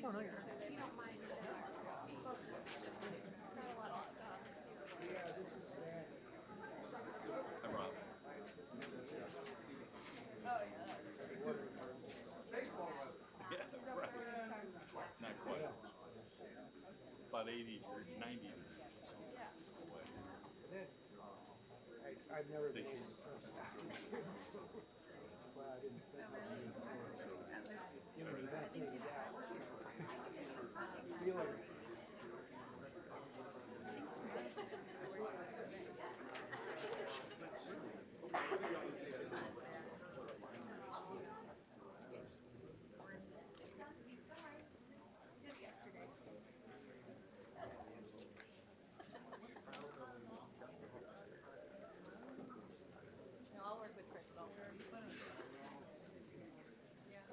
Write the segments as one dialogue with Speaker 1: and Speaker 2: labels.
Speaker 1: Oh, no, you're not.
Speaker 2: Hi, Rob. Yeah, right. Not quite. About 80 or 90 degrees away.
Speaker 1: I've never
Speaker 2: They,
Speaker 1: been in person. Well, I didn't think of it. Give me the benefit of the doubt. Feeling it.
Speaker 3: No, I'll work with Crystal.
Speaker 2: so they got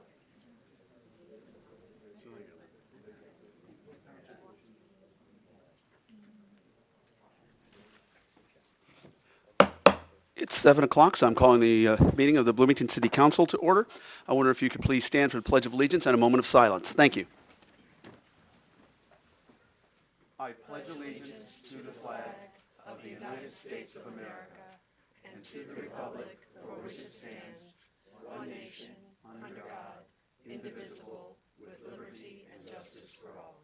Speaker 4: It's 7 o'clock, so I'm calling the meeting of the Bloomington City Council to order. I wonder if you could please stand for the Pledge of Allegiance and a moment of silence. Thank you. I pledge allegiance to the flag of the United States of America and to the republic for which it stands, one nation, under God, indivisible, with liberty and justice for all.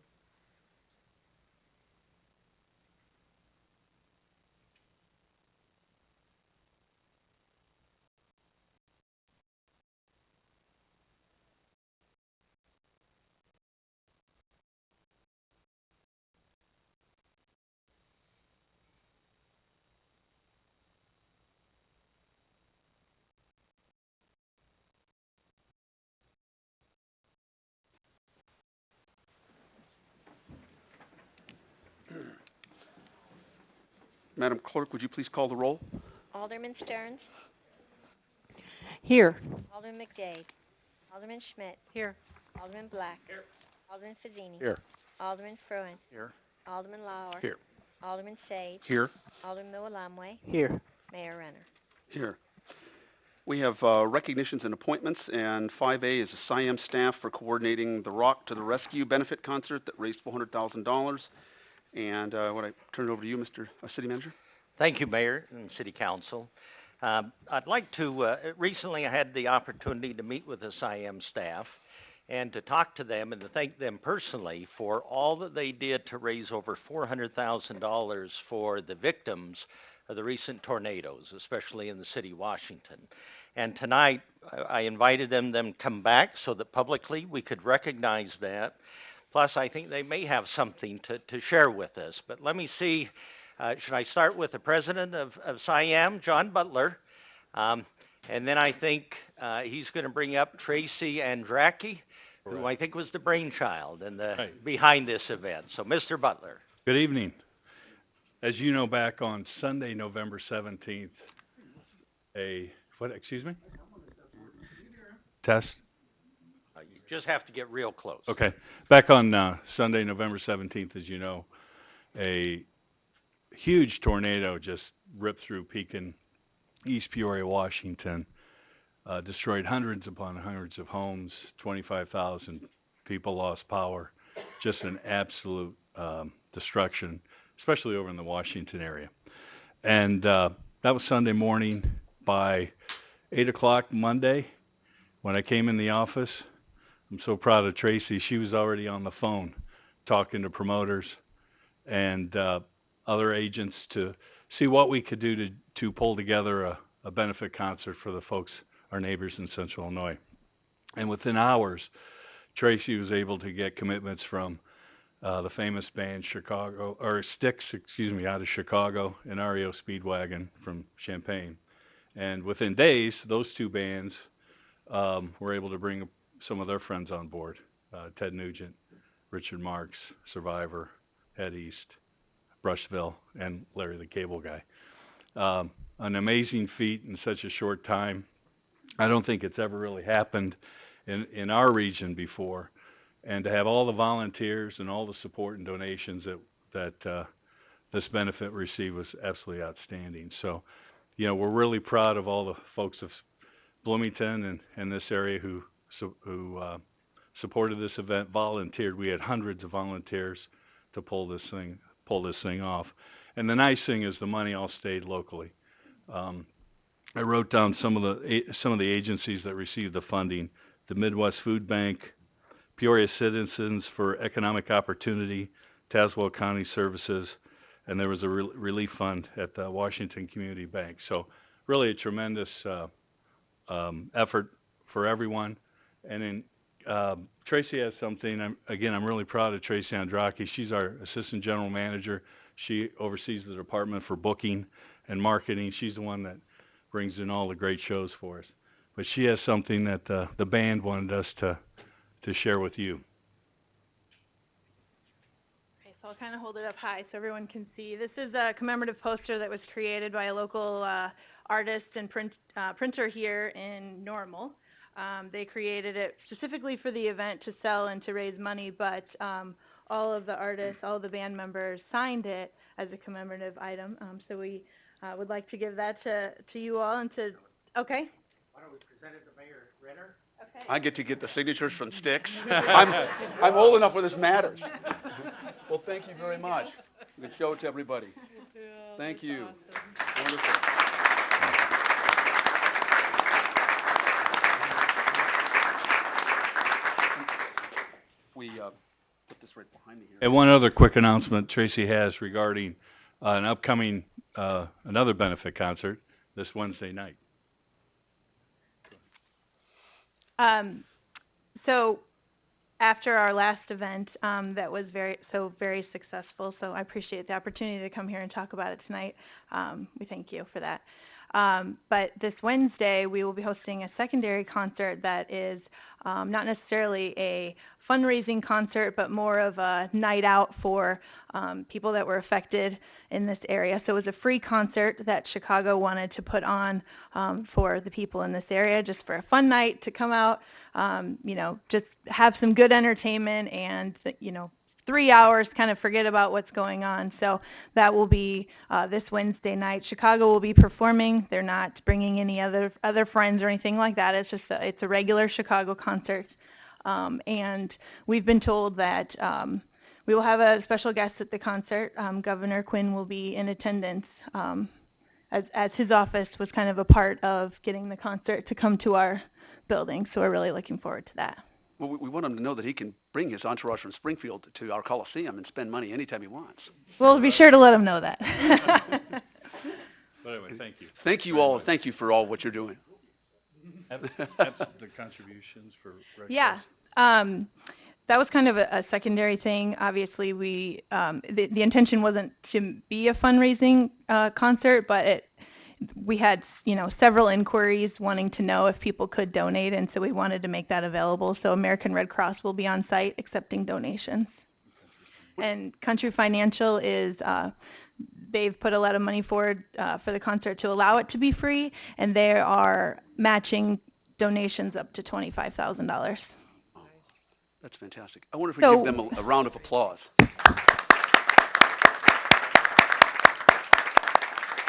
Speaker 4: Madam Clerk, would you please call the roll?
Speaker 3: Alderman Stearns,
Speaker 1: Here.
Speaker 3: Alderman McDade, Alderman Schmidt,
Speaker 1: Here.
Speaker 3: Alderman Black, Alderman Fazzini,
Speaker 4: Here.
Speaker 3: Alderman Fruin,
Speaker 4: Here.
Speaker 3: Alderman Lauer,
Speaker 4: Here.
Speaker 3: Alderman Sage,
Speaker 4: Here.
Speaker 3: Alderman Milamwe,
Speaker 1: Here.
Speaker 3: Mayor Renner.
Speaker 4: Here. We have recognitions and appointments, and 5A is the SIAM staff for coordinating the Rock to the Rescue benefit concert that raised $400,000. And when I turn it over to you, Mr. City Manager.
Speaker 5: Thank you, Mayor and City Council. I'd like to, recently I had the opportunity to meet with the SIAM staff and to talk to them and to thank them personally for all that they did to raise over $400,000 for the victims of the recent tornadoes, especially in the city of Washington. And tonight, I invited them to come back so that publicly we could recognize that. Plus, I think they may have something to share with us. But let me see. Should I start with the president of SIAM, John Butler? And then I think he's going to bring up Tracy Andracki, who I think was the brainchild and behind this event. So, Mr. Butler.
Speaker 2: Good evening. As you know, back on Sunday, November 17th, excuse me? Test?
Speaker 5: You just have to get real close.
Speaker 2: Okay. Back on Sunday, November 17th, as you know, a huge tornado just ripped through Pekin, East Peoria, Washington, destroyed hundreds upon hundreds of homes, 25,000 people lost power, just an absolute destruction, especially over in the Washington area. And that was Sunday morning. By 8 o'clock Monday, when I came in the office, I'm so proud of Tracy. She was already on the phone talking to promoters and other agents to see what we could do to pull together a benefit concert for the folks, our neighbors in Central Illinois. And within hours, Tracy was able to get commitments from the famous band Styx, out of Chicago, and REO Speedwagon from Champaign. And within days, those two bands were able to bring some of their friends on board. Ted Nugent, Richard Marks, Survivor, Head East, Brushville, and Larry the Cable Guy. An amazing feat in such a short time. I don't think it's ever really happened in our region before. And to have all the volunteers and all the support and donations that this benefit received was absolutely outstanding. So, we're really proud of all the folks of Bloomington and this area who supported this event, volunteered. We had hundreds of volunteers to pull this thing off. And the nice thing is the money all stayed locally. I wrote down some of the agencies that received the funding: the Midwest Food Bank, Peoria Citizens for Economic Opportunity, Tazewell County Services, and there was a relief fund at the Washington Community Bank. So really a tremendous effort for everyone. And then Tracy has something. I'm really proud of Tracy Andraki. She's our Assistant General Manager. She oversees the department for booking and marketing. She's the one that brings in all the great shows for us. But she has something that the band wanted us to share with you.
Speaker 6: Okay, so I'll kind of hold it up high so everyone can see. This is a commemorative poster that was created by a local artist and printer here in Normal. They created it specifically for the event to sell and to raise money, but all of the artists, all of the band members signed it as a commemorative item. So we would like to give that to you all and to, okay.
Speaker 5: Why don't we present it to Mayor Renner?
Speaker 6: Okay.
Speaker 4: I get to get the signatures from Sticks. I'm old enough where this matters. Well, thank you very much. You can show it to everybody.
Speaker 6: Yeah,
Speaker 4: Thank
Speaker 6: that's
Speaker 4: you.
Speaker 6: awesome.
Speaker 4: Wonderful. We put this right behind me here.
Speaker 2: And one other quick announcement Tracy has regarding an upcoming another benefit concert this Wednesday night.
Speaker 6: So after our last event, that was very successful, so I appreciate the opportunity to come here and talk about it tonight. We thank you for that. But this Wednesday, we will be hosting a secondary concert that is not necessarily a fundraising concert, but more of a night out for people that were affected in this area. So it was a free concert that Chicago wanted to put on for the people in this area, just for a fun night to come out, just have some good entertainment and, 3 hours, kind of forget about what's going on. So that will be this Wednesday night. Chicago will be performing. They're not bringing any other friends or anything like that. It's just it's a regular Chicago concert. And we've been told that we will have a special guest at the concert. Governor Quinn will be in attendance, as his office was kind of a part of getting the concert to come to our building. So we're really looking forward to that.
Speaker 4: Well, we want him to know that he can bring his entourage from Springfield to our Coliseum and spend money anytime he wants.
Speaker 6: We'll be sure to let him know that.
Speaker 2: But anyway, thank you.
Speaker 4: Thank you all. Thank you for all what you're doing.
Speaker 2: That's the contributions for Red
Speaker 6: Yeah.
Speaker 2: Cross.
Speaker 6: That was kind of a secondary thing. Obviously, the intention wasn't to be a fundraising concert, but we had several inquiries wanting to know if people could donate, and so we wanted to make that available. So American Red Cross will be on site accepting donations. And Country Financial they've put a lot of money forward for the concert to allow it to be free, and they are matching donations up to $25,000.
Speaker 4: That's fantastic. I wonder if we can give them a round of applause.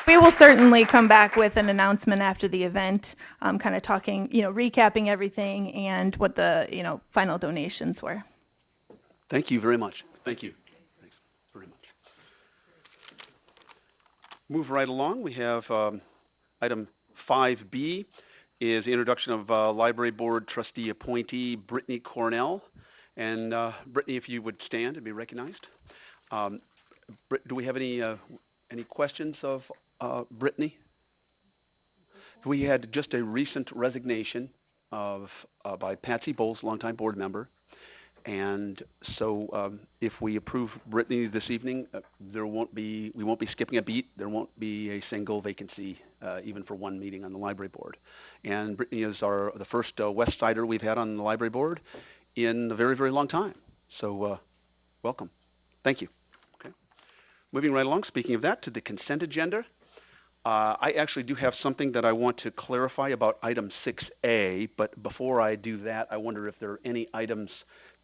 Speaker 6: We will certainly come back with an announcement after the event, kind of talking, recapping everything and what the, final donations were.
Speaker 4: Thank you very much. Thank you. Thanks very much. Move right along. We have item 5B is the introduction of Library Board Trustee appointee Brittany Cornell. And Brittany, if you would stand and be recognized. Do we have any questions of Brittany? We had just a recent resignation by Patsy Bowles, longtime board member. And so if we approve Brittany this evening, we won't be skipping a beat. There won't be a single vacancy, even for one meeting on the library board. And Brittany is the first West Sider we've had on the library board in a very, very long time. So welcome. Thank you. Okay. Moving right along, speaking of that, to the consent agenda. I actually do have something that I want to clarify about item 6A, but before I do that, I wonder if there are any items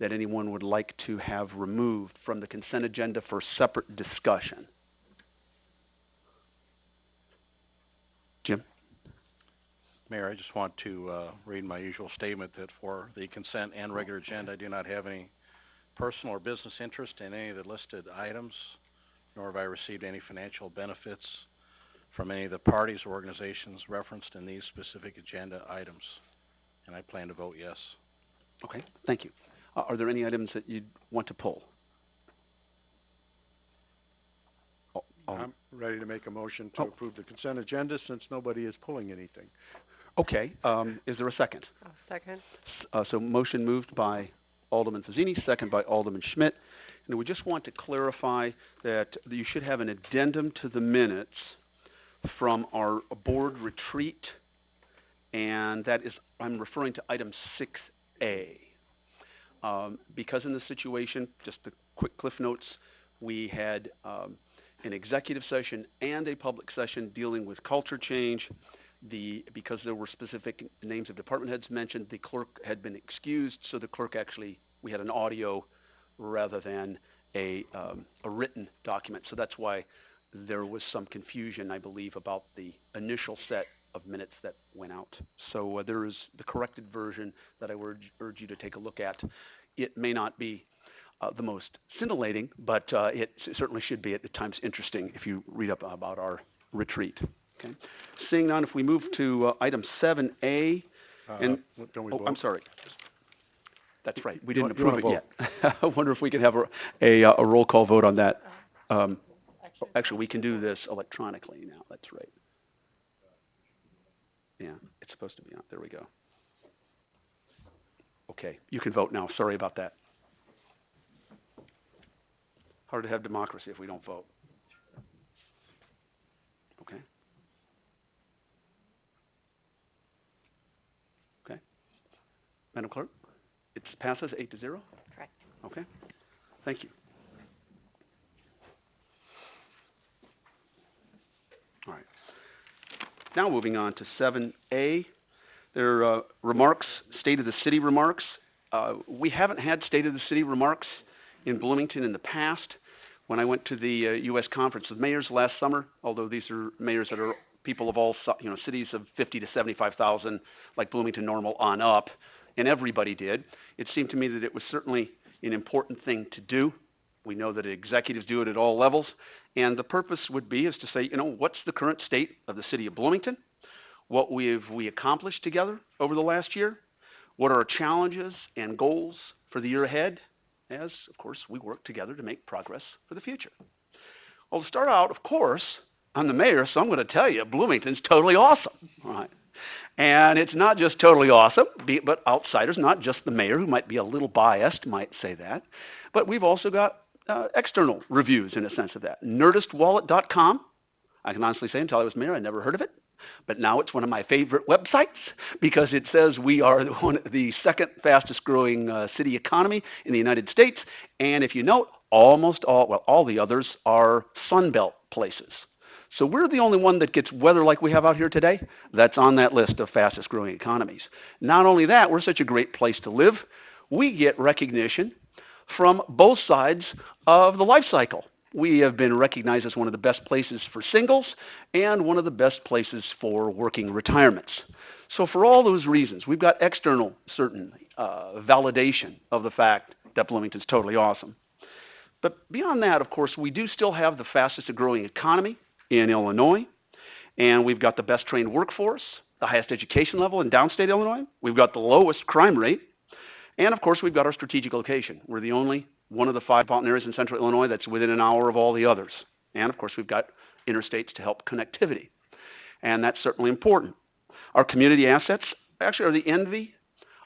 Speaker 4: that anyone would like to have removed from the consent agenda for separate discussion. Jim?
Speaker 7: Mayor, I just want to read my usual statement that for the consent and regular agenda, I do not have any personal or business interest in any of the listed items, nor have I received any financial benefits from any of the parties or organizations referenced in these specific agenda items. And I plan to vote yes.
Speaker 1: Okay, thank you. Are there any items that you'd want to pull?
Speaker 2: I'm ready to make a motion to
Speaker 1: Oh.
Speaker 2: approve the consent agenda since nobody is pulling anything.
Speaker 1: Okay, is there a second?
Speaker 4: Second.
Speaker 1: So motion moved by Alderman Fazzini, second by Alderman Schmidt. And we just want to clarify that you should have an addendum to the minutes from our board retreat, and that is, I'm referring to item 6A. Because in the situation, just the quick cliff notes, we had an executive session and a public session dealing with culture change. Because there were specific names of department heads mentioned, the clerk had been excused, so the clerk actually, we had an audio rather than a written document. So that's why there was some confusion, I believe, about the initial set of minutes that went out. So there is the corrected version that I would urge you to take a look at. It may not be the most scintillating, but it certainly should be at times interesting if you read up about our retreat. Okay. Seeing none, if we move to item 7A, and
Speaker 2: Don't we
Speaker 1: oh,
Speaker 2: vote?
Speaker 1: I'm sorry. That's right. We
Speaker 2: You
Speaker 1: didn't
Speaker 2: wanna
Speaker 1: approve it yet. I wonder if we could have a roll call vote on that. Actually, we can do this electronically now. That's right. Yeah, it's supposed to be on. There we go. Okay, you can vote now. Sorry about that. Hard to have democracy if we don't vote. Okay. Okay. Madam Clerk, it passes 8-0?
Speaker 3: Correct.
Speaker 1: Okay. Thank you. All right. Now moving on to 7A. There are remarks, State of the City remarks. We haven't had State of the City remarks in Bloomington in the past. When I went to the U.S. Conference of Mayors last summer, although these are mayors that are people of all, cities of 50 to 75,000, like Bloomington Normal on up, and everybody did, it seemed to me that it was certainly an important thing to do. We know that executives do it at all levels, and the purpose would be is to say, what's the current state of the city of Bloomington? What we accomplished together over the last year? What are our challenges and goals for the year ahead? As, of course, we work together to make progress for the future. Well, to start out, of course, I'm the mayor, so I'm going to tell you Bloomington's totally awesome. All right. And it's not just totally awesome, but outsiders, not just the mayor, who might be a little biased, might say that. But we've also got external reviews in a sense of that. Nerdistwallet.com. I can honestly say until I was mayor, I never heard of it. But now it's one of my favorite websites because it says we are the second fastest growing city economy in the United States. And if you note, almost all the others are Sunbelt places. So we're the only one that gets weather like we have out here today. That's on that list of fastest growing economies. Not only that, we're such a great place to live. We get recognition from both sides of the life cycle. We have been recognized as one of the best places for singles and one of the best places for working retirements. So for all those reasons, we've got external, certainly, validation of the fact that Bloomington's totally awesome. But beyond that, of course, we do still have the fastest growing economy in Illinois, and we've got the best trained workforce, the highest education level in downstate Illinois. We've got the lowest crime rate, and of course, we've got our strategic location. We're the only one of the 5 metropolitan areas in central Illinois that's within an hour of all the others. And of course, we've got interstates to help connectivity. And that's certainly important. Our community assets actually are the envy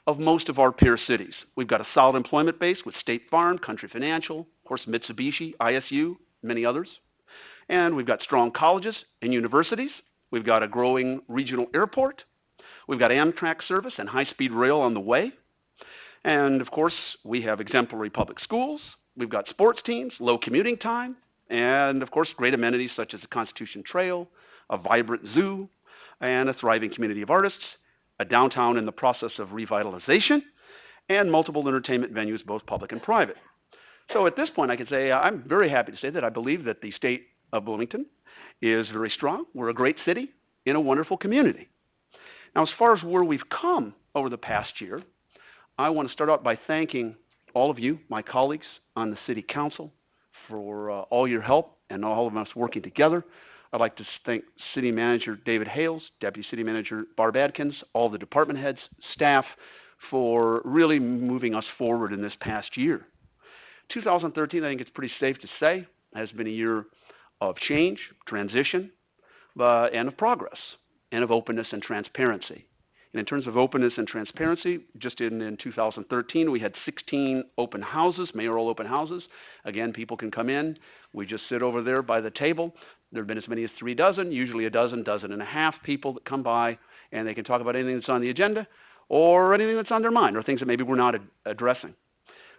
Speaker 1: of most of our peer cities. We've got a solid employment base with State Farm, Country Financial, of course, Mitsubishi, ISU, many others. And we've got strong colleges and universities. We've got a growing regional airport. We've got Amtrak service and high-speed rail on the way. And of course, we have exemplary public schools. We've got sports teams, low commuting time, and of course, great amenities such as the Constitution Trail, a vibrant zoo, and a thriving community of artists, a downtown in the process of revitalization, and multiple entertainment venues, both public and private. So at this point, I can say I'm very happy to say that I believe that the state of Bloomington is very strong. We're a great city in a wonderful community. Now, as far as where we've come over the past year, I want to start out by thanking all of you, my colleagues on the City Council, for all your help and all of us working together. I'd like to thank City Manager David Hales, Deputy City Manager Barb Adkins, all the department heads, staff, for really moving us forward in this past year. 2013, I think it's pretty safe to say, has been a year of change, transition, and of progress, and of openness and transparency. And in terms of openness and transparency, just in 2013, we had 16 open houses, mayoral open houses. Again, people can come in. We just sit over there by the table. There have been as many as 3 dozen, usually a dozen, dozen and a half people that come by, and they can talk about anything that's on the agenda or anything that's on their mind or things that maybe we're not addressing.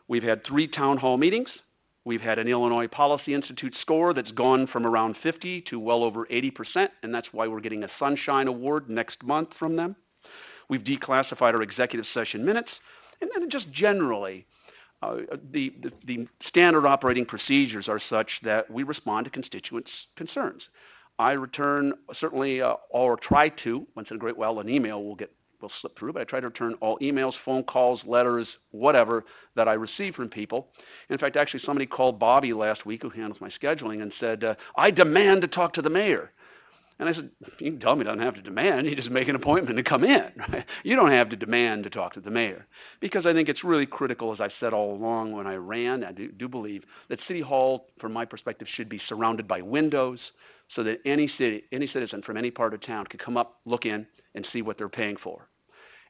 Speaker 1: We've had 3 town hall meetings. We've had an Illinois Policy Institute score that's gone from around 50 to well over 80%, and that's why we're getting a Sunshine Award next month from them. We've declassified our executive session minutes, and then just generally, the standard operating procedures are such that we respond to constituents' concerns. I return certainly, or try to, once in a great while, an email will slip through, but I try to return all emails, phone calls, letters, whatever that I receive from people. In fact, actually, somebody called Bobby last week, who handles my scheduling, and said, I demand to talk to the mayor. And I said, you can tell me he doesn't have to demand. You just make an appointment to come in. Right? You don't have to demand to talk to the mayor. Because I think it's really critical, as I've said all along when I ran, I do believe that City Hall, from my perspective, should be surrounded by windows so that any citizen from any part of town can come up, look in, and see what they're paying for.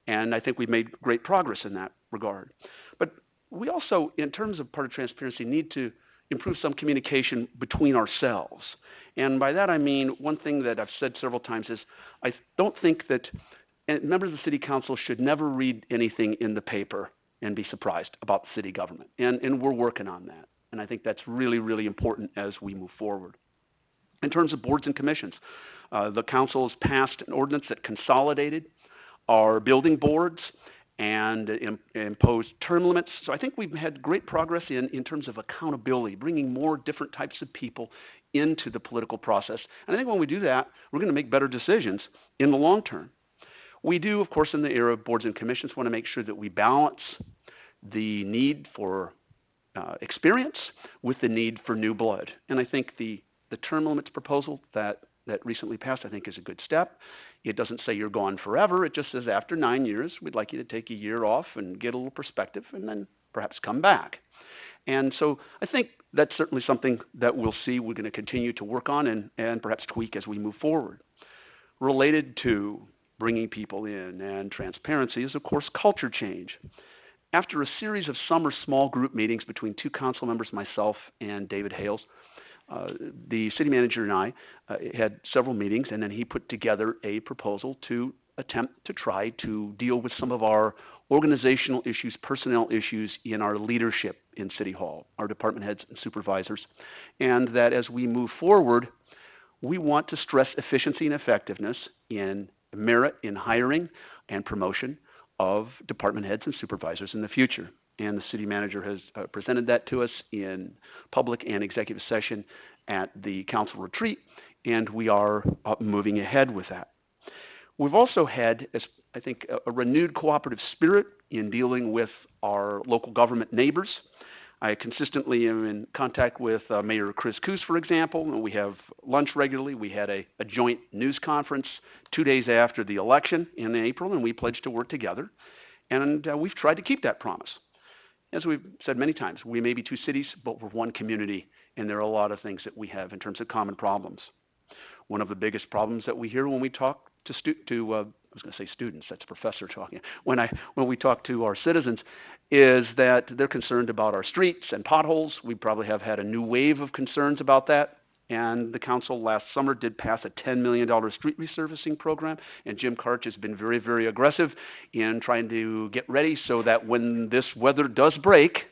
Speaker 1: And I think we've made great progress in that regard. But we also, in terms of part of transparency, need to improve some communication between ourselves. And by that I mean, one thing that I've said several times is I don't think that members of the City Council should never read anything in the paper and be surprised about city government. And we're working on that. And I think that's really, really important as we move forward. In terms of boards and commissions, the council has passed an ordinance that consolidated our building boards and imposed term limits. So I think we've had great progress in terms of accountability, bringing more different types of people into the political process. And I think when we do that, we're going to make better decisions in the long term. We do, of course, in the era of boards and commissions, want to make sure that we balance the need for experience with the need for new blood. And I think the term limits proposal that recently passed, I think, is a good step. It doesn't say you're gone forever. It just says after 9 years, we'd like you to take a year off and get a little perspective and then perhaps come back. And so I think that's certainly something that we'll see we're going to continue to work on and perhaps tweak as we move forward. Related to bringing people in and transparency is, of course, culture change. After a series of summer small group meetings between 2 council members, myself and David Hales, the city manager and I had several meetings, and then he put together a proposal to attempt to try to deal with some of our organizational issues, personnel issues in our leadership in City Hall, our department heads and supervisors, and that as we move forward, we want to stress efficiency and effectiveness in merit in hiring and promotion of department heads and supervisors in the future. And the city manager has presented that to us in public and executive session at the council retreat, and we are moving ahead with that. We've also had, I think, a renewed cooperative spirit in dealing with our local government neighbors. I consistently am in contact with Mayor Chris Coos, for example, and we have lunch regularly. We had a joint news conference 2 days after the election in April, and we pledged to work together. And we've tried to keep that promise. As we've said many times, we may be 2 cities, but we're one community, and there are a lot of things that we have in terms of common problems. One of the biggest problems that we hear when we talk to I was going to say students, that's professor talking. When we talk to our citizens, is that they're concerned about our streets and potholes. We probably have had a new wave of concerns about that. And the council last summer did pass a $10 million street resurfacing program. And Jim Karch has been very, very aggressive in trying to get ready so that when this weather does break,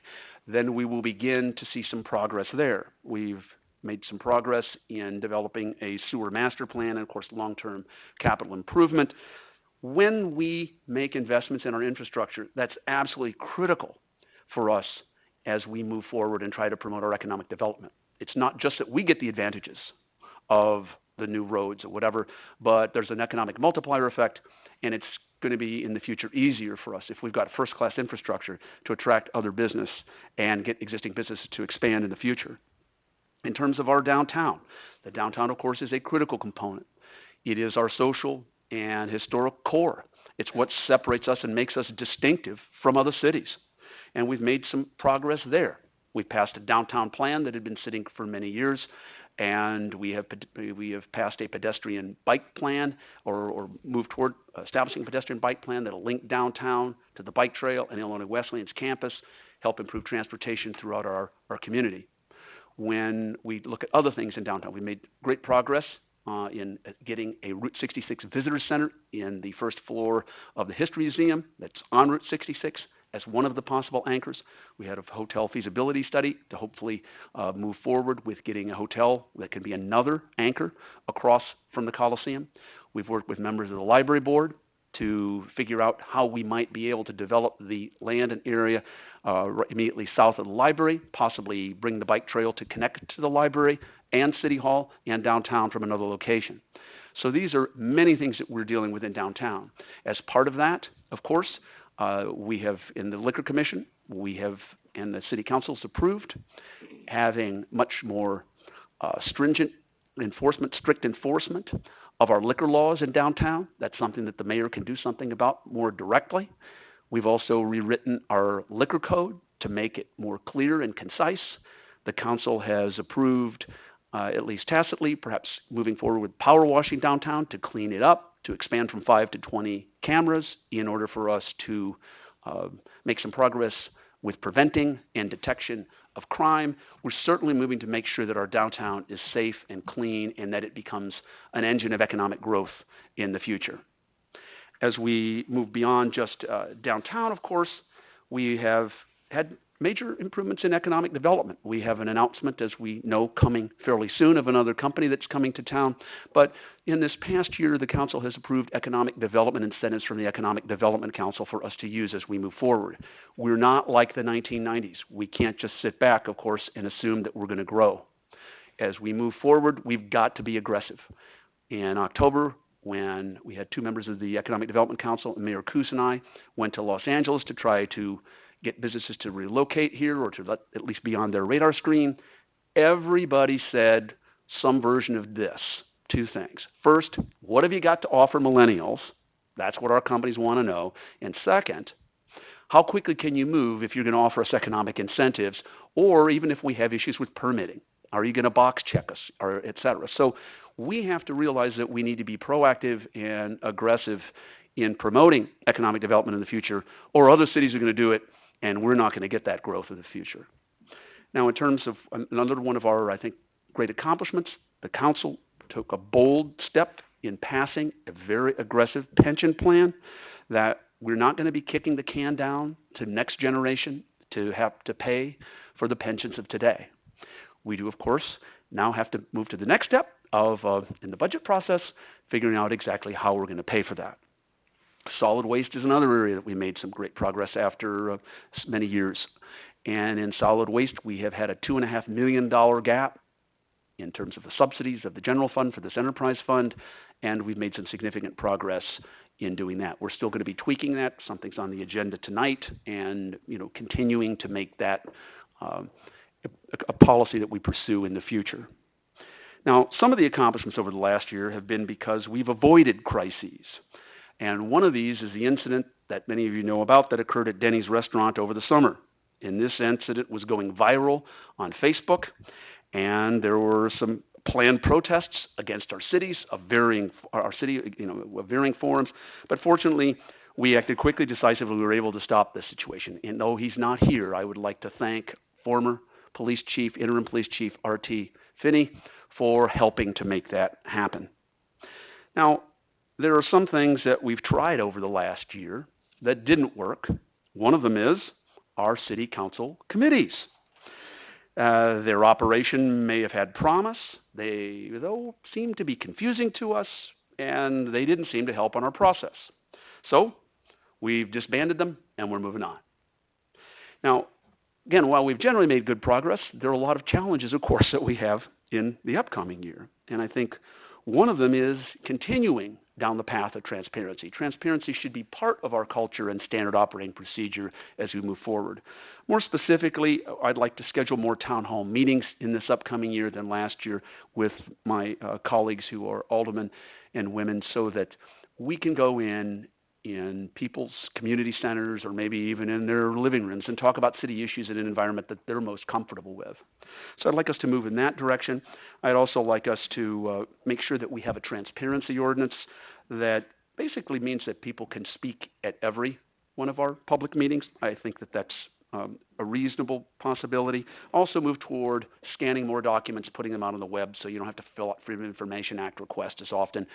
Speaker 1: then we will begin to see some progress there. We've made some progress in developing a sewer master plan and, of course, long-term capital improvement. When we make investments in our infrastructure, that's absolutely critical for us as we move forward and try to promote our economic development. It's not just that we get the advantages of the new roads or whatever, but there's an economic multiplier effect, and it's going to be in the future easier for us if we've got first-class infrastructure to attract other business and get existing businesses to expand in the future. In terms of our downtown, the downtown, of course, is a critical component. It is our social and historic core. It's what separates us and makes us distinctive from other cities. And we've made some progress there. We passed a downtown plan that had been sitting for many years, and we have passed a pedestrian bike plan or moved toward establishing a pedestrian bike plan that will link downtown to the bike trail and Illinois Wesleyan's campus, help improve transportation throughout our community. When we look at other things in downtown, we made great progress in getting a Route 66 visitor center in the first floor of the History Museum that's on Route 66 as one of the possible anchors. We had a hotel feasibility study to hopefully move forward with getting a hotel that can be another anchor across from the Coliseum. We've worked with members of the library board to figure out how we might be able to develop the land and area immediately south of the library, possibly bring the bike trail to connect to the library and City Hall and downtown from another location. So these are many things that we're dealing with in downtown. As part of that, of course, we have in the Liquor Commission, and the City Council's approved, having much more stringent enforcement, strict enforcement of our liquor laws in downtown. That's something that the mayor can do something about more directly. We've also rewritten our liquor code to make it more clear and concise. The council has approved, at least tacitly, perhaps moving forward with power washing downtown to clean it up, to expand from 5 to 20 cameras in order for us to make some progress with preventing and detection of crime. We're certainly moving to make sure that our downtown is safe and clean and that it becomes an engine of economic growth in the future. As we move beyond just downtown, of course, we have had major improvements in economic development. We have an announcement, as we know, coming fairly soon of another company that's coming to town. But in this past year, the council has approved economic development incentives from the Economic Development Council for us to use as we move forward. We're not like the 1990s. We can't just sit back, of course, and assume that we're going to grow. As we move forward, we've got to be aggressive. In October, when we had two members of the Economic Development Council, Mayor Coos and I, went to Los Angeles to try to get businesses to relocate here or to at least be on their radar screen, everybody said some version of this. Two things. First, what have you got to offer millennials? That's what our companies want to know. And second, how quickly can you move if you're going to offer us economic incentives, or even if we have issues with permitting? Are you going to box check us, or et cetera? So we have to realize that we need to be proactive and aggressive in promoting economic development in the future, or other cities are going to do it, and we're not going to get that growth in the future. Now, in terms of another one of our, I think, great accomplishments, the council took a bold step in passing a very aggressive pension plan that we're not going to be kicking the can down to next generation to have to pay for the pensions of today. We do, of course, now have to move to the next step of, in the budget process, figuring out exactly how we're going to pay for that. Solid waste is another area that we made some great progress after many years. And in solid waste, we have had a $2.5 million gap in terms of the subsidies of the general fund for this enterprise fund, and we've made some significant progress in doing that. We're still going to be tweaking that. Something's on the agenda tonight, and continuing to make that a policy that we pursue in the future. Now, some of the accomplishments over the last year have been because we've avoided crises. And one of these is the incident that many of you know about that occurred at Denny's restaurant over the summer. And this incident was going viral on Facebook, and there were some planned protests against our cities of varying forms. But fortunately, we acted quickly, decisively. We were able to stop this situation. And though he's not here, I would like to thank former police chief, interim police chief R.T. Finney, for helping to make that happen. Now, there are some things that we've tried over the last year that didn't work. One of them is our city council committees. Their operation may have had promise. They, though, seemed to be confusing to us, and they didn't seem to help on our process. So we've disbanded them, and we're moving on. Now, again, while we've generally made good progress, there are a lot of challenges, of course, that we have in the upcoming year. And I think one of them is continuing down the path of transparency. Transparency should be part of our culture and standard operating procedure as we move forward. More specifically, I'd like to schedule more town hall meetings in this upcoming year than last year with my colleagues who are aldermen and women so that we can go in people's community centers or maybe even in their living rooms and talk about city issues in an environment that they're most comfortable with. So I'd like us to move in that direction. I'd also like us to make sure that we have a transparency ordinance that basically means that people can speak at every one of our public meetings. I think that that's a reasonable possibility. Also move toward scanning more documents, putting them out on the web so you don't have to fill out Freedom of Information Act requests as often,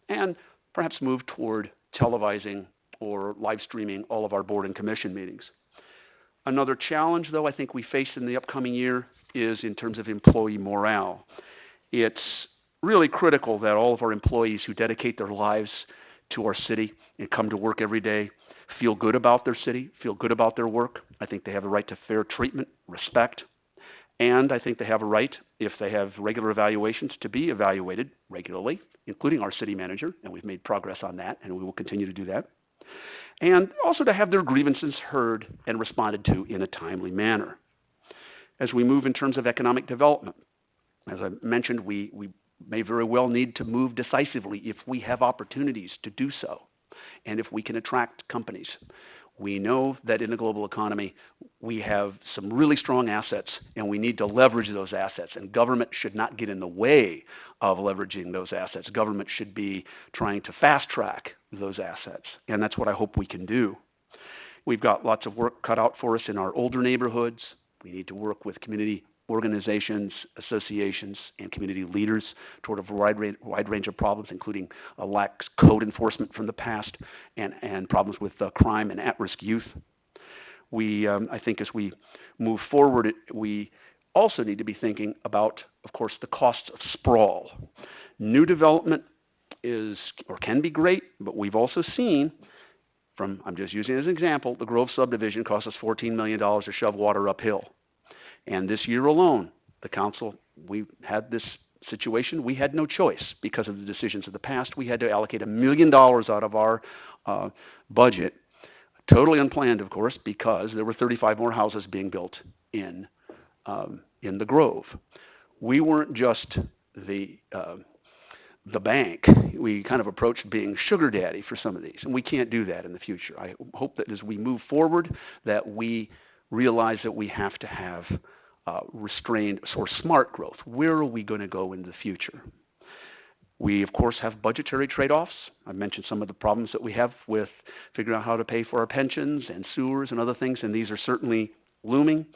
Speaker 1: and perhaps move toward televising or live streaming all of our board and commission meetings. Another challenge, though, I think we face in the upcoming year is in terms of employee morale. It's really critical that all of our employees who dedicate their lives to our city and come to work every day feel good about their city, feel good about their work. I think they have a right to fair treatment, respect, and I think they have a right, if they have regular evaluations, to be evaluated regularly, including our city manager, and we've made progress on that, and we will continue to do that. And also to have their grievances heard and responded to in a timely manner. As we move in terms of economic development, as I mentioned, we may very well need to move decisively if we have opportunities to do so, and if we can attract companies. We know that in the global economy, we have some really strong assets, and we need to leverage those assets, and government should not get in the way of leveraging those assets. Government should be trying to fast track those assets, and that's what I hope we can do. We've got lots of work cut out for us in our older neighborhoods. We need to work with community organizations, associations, and community leaders toward a wide range of problems, including a lax code enforcement from the past and problems with crime and at-risk youth. I think as we move forward, we also need to be thinking about, of course, the costs of sprawl. New development is or can be great, but we've also seen I'm just using it as an example, the Grove subdivision cost us $14 million to shove water uphill. And this year alone, the council, we had this situation. We had no choice because of the decisions of the past. We had to allocate $1 million out of our budget, totally unplanned, of course, because there were 35 more houses being built in the Grove. We weren't just the bank. We kind of approached being sugar daddy for some of these, and we can't do that in the future. I hope that as we move forward, that we realize that we have to have restrained or smart growth. Where are we going to go in the future? We, of course, have budgetary trade-offs. I mentioned some of the problems that we have with figuring out how to pay for our pensions and sewers and other things, and these are certainly looming.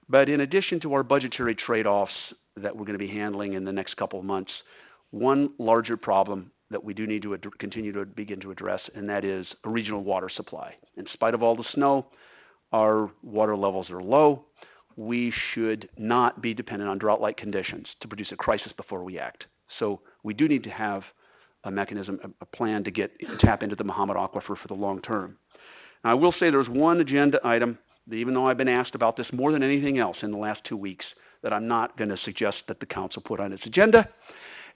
Speaker 1: But in addition to our budgetary trade-offs that we're going to be handling in the next couple of months, one larger problem that we do need to continue to begin to address, and that is a regional water supply. In spite of all the snow, our water levels are low. We should not be dependent on drought-like conditions to produce a crisis before we act. So we do need to have a mechanism, a plan to tap into the Muhammad Aquifer for the long term. Now, I will say there's one agenda item that, even though I've been asked about this more than anything else in the last 2 weeks, that I'm not going to suggest that the council put on its agenda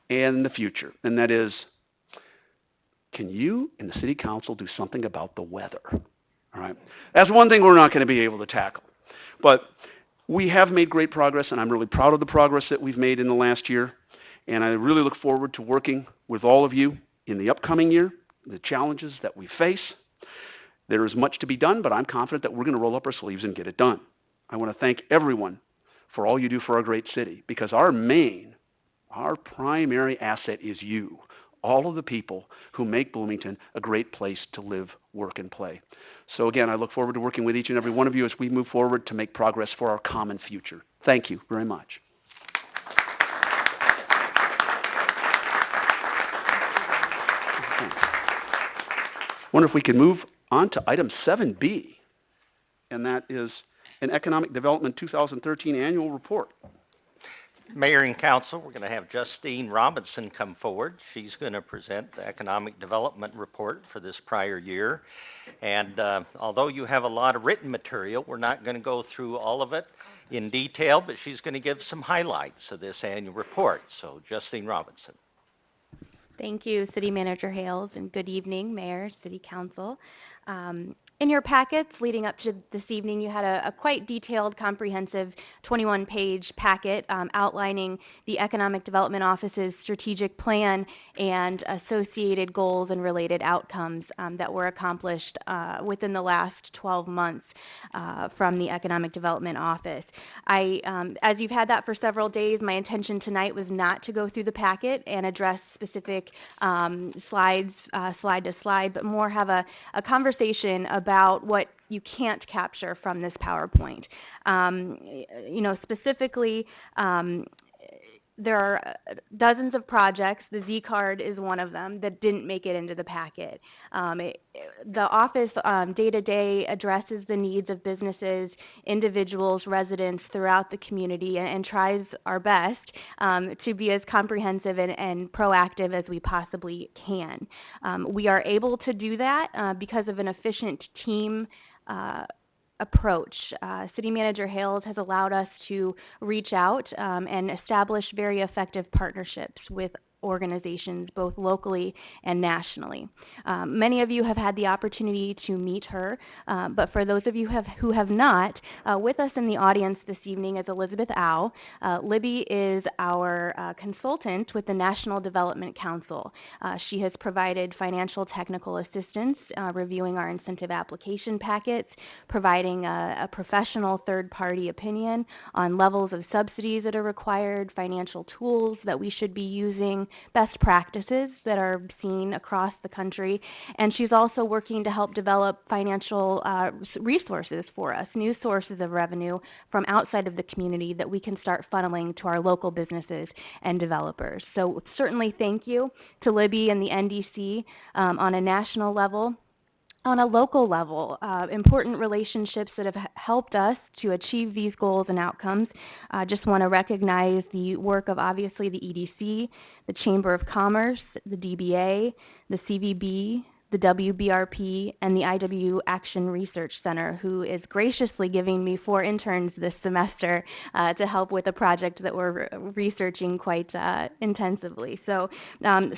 Speaker 1: in the future, and that is, can you and the city council do something about the weather? All right. That's one thing we're not going to be able to tackle. But we have made great progress, and I'm really proud of the progress that we've made in the last year. And I really look forward to working with all of you in the upcoming year, the challenges that we face. There is much to be done, but I'm confident that we're going to roll up our sleeves and get it done. I want to thank everyone for all you do for our great city, because our primary asset is you, all of the people who make Bloomington a great place to live, work, and play. So again, I look forward to working with each and every one of you as we move forward to make progress for our common future. Thank you very much. Wonder if we can move on to item 7B, and that is an Economic Development 2013 Annual Report.
Speaker 5: Mayor and Council, we're going to have Justine Robinson come forward. She's going to present the Economic Development Report for this prior year. And although you have a lot of written material, we're not going to go through all of it in detail, but she's going to give some highlights of this annual report. So, Justine Robinson.
Speaker 6: Thank you, City Manager Hales, and good evening, Mayor, City Council. In your packets leading up to this evening, you had a quite detailed, comprehensive 21-page packet outlining the Economic Development Office's strategic plan and associated goals and related outcomes that were accomplished within the last 12 months from the Economic Development Office. As you've had that for several days, my intention tonight was not to go through the packet and address specific slides, slide to slide, but more have a conversation about what you can't capture from this PowerPoint. Specifically, there are dozens of projects. The Z card is one of them that didn't make it into the packet. The office day-to-day addresses the needs of businesses, individuals, residents throughout the community and tries our best to be as comprehensive and proactive as we possibly can. We are able to do that because of an efficient team approach. City Manager Hales has allowed us to reach out and establish very effective partnerships with organizations both locally and nationally. Many of you have had the opportunity to meet her, but for those of you who have not, with us in the audience this evening is Elizabeth Au. Libby is our consultant with the National Development Council. She has provided financial technical assistance, reviewing our incentive application packets, providing a professional third-party opinion on levels of subsidies that are required, financial tools that we should be using, best practices that are seen across the country, and she's also working to help develop financial resources for us, new sources of revenue from outside of the community that we can start funneling to our local businesses and developers. So certainly thank you to Libby and the NDC on a national level. On a local level, important relationships that have helped us to achieve these goals and outcomes. I just want to recognize the work of obviously the EDC, the Chamber of Commerce, the DBA, the CVB, the WBRP, and the IW Action Research Center, who is graciously giving me 4 interns this semester to help with a project that we're researching quite intensively. So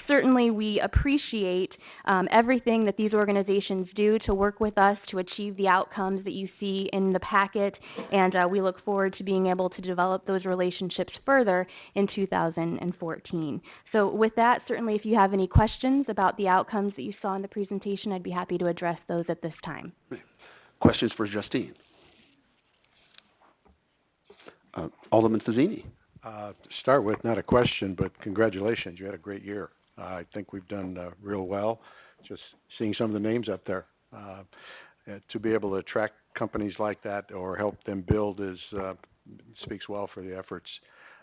Speaker 6: certainly we appreciate everything that these organizations do to work with us to achieve the outcomes that you see in the packet, and we look forward to being able to develop those relationships further in 2014. So with that, certainly if you have any questions about the outcomes that you saw in the presentation, I'd be happy to address those at this time.
Speaker 1: Questions for Justine? Alderman Fazzini.
Speaker 7: To start with, not a question, but congratulations. You had a great year. I think we've done real well. Just seeing some of the names up there. To be able to attract companies like that or help them build speaks well for the efforts.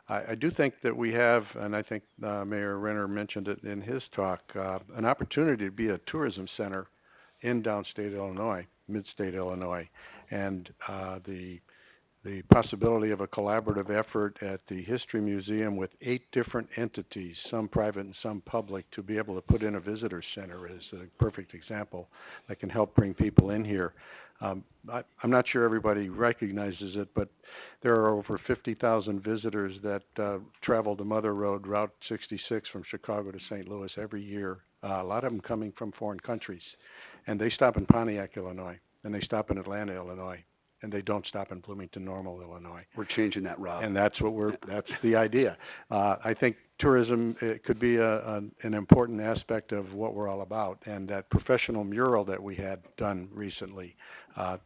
Speaker 7: I do think that we have, and I think Mayor Renner mentioned it in his talk, an opportunity to be a tourism center in downstate Illinois, mid-state Illinois, and the possibility of a collaborative effort at the History Museum with 8 different entities, some private and some public, to be able to put in a visitor center is a perfect example that can help bring people in here. I'm not sure everybody recognizes it, but there are over 50,000 visitors that travel the Mother Road, Route 66 from Chicago to St. Louis every year, a lot of them coming from foreign countries. And they stop in Pontiac, Illinois, and they stop in Atlanta, Illinois, and they don't stop in Bloomington, Normal, Illinois.
Speaker 1: We're changing that route.
Speaker 7: And that's that's the idea. I think tourism could be an important aspect of what we're all about, and that professional mural that we had done recently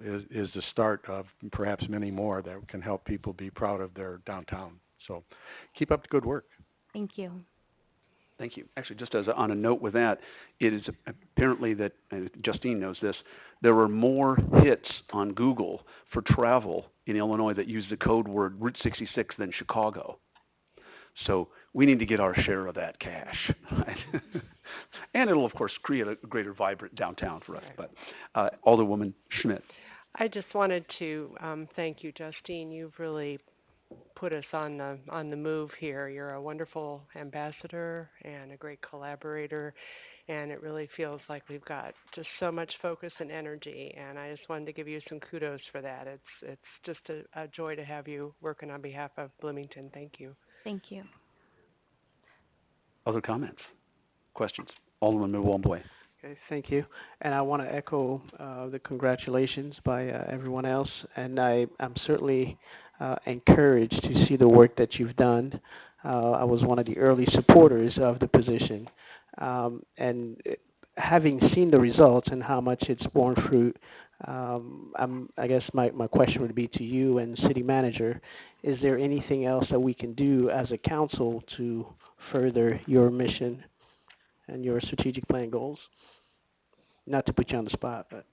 Speaker 7: is the start of perhaps many more that can help people be proud of their downtown. So keep up the good work.
Speaker 6: Thank you.
Speaker 1: Thank you. Actually, just on a note with that, it is apparently that, and Justine knows this, there were more hits on Google for travel in Illinois that use the code word Route 66 than Chicago. So we need to get our share of that cash. And it'll, of course, create a greater vibrant downtown for us. But Alderwoman Schmidt.
Speaker 4: I just wanted to thank you, Justine. You've really put us on the move here. You're a wonderful ambassador and a great collaborator, and it really feels like we've got just so much focus and energy, and I just wanted to give you some kudos for that. It's just a joy to have you working on behalf of Bloomington. Thank you.
Speaker 6: Thank you.
Speaker 1: Other comments? questions. Alderman Mwambwe.
Speaker 8: Okay, thank you. And I want to echo the congratulations by everyone else. And I'm certainly encouraged to see the work that you've done. I was one of the early supporters of the position. And having seen the results and how much it's borne fruit, I guess my question would be to you and city manager, is there anything else that we can do as a council to further your mission and your strategic plan goals? Not to put you on the spot, but.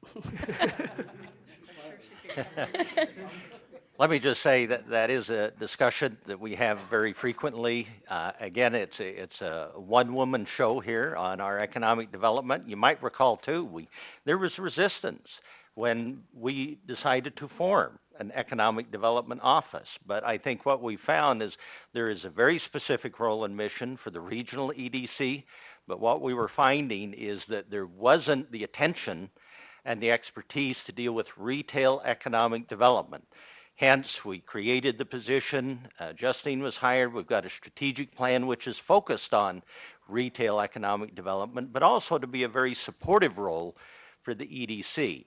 Speaker 5: Let me just say that that is a discussion that we have very frequently. Again, it's a one-woman show here on our economic development. You might recall too, there was resistance when we decided to form an economic development office. But I think what we found is there is a very specific role and mission for the regional EDC. But what we were finding is that there wasn't the attention and the expertise to deal with retail economic development. Hence, we created the position. Justine was hired. We've got a strategic plan which is focused on retail economic development, but also to be a very supportive role for the EDC.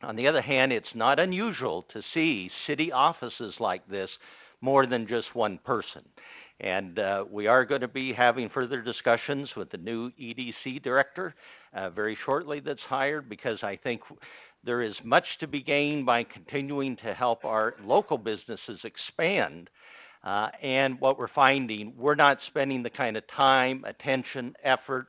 Speaker 5: On the other hand, it's not unusual to see city offices like this more than just one person. And we are going to be having further discussions with the new EDC director very shortly that's hired, because I think there is much to be gained by continuing to help our local businesses expand. And what we're finding, we're not spending the kind of time, attention, effort,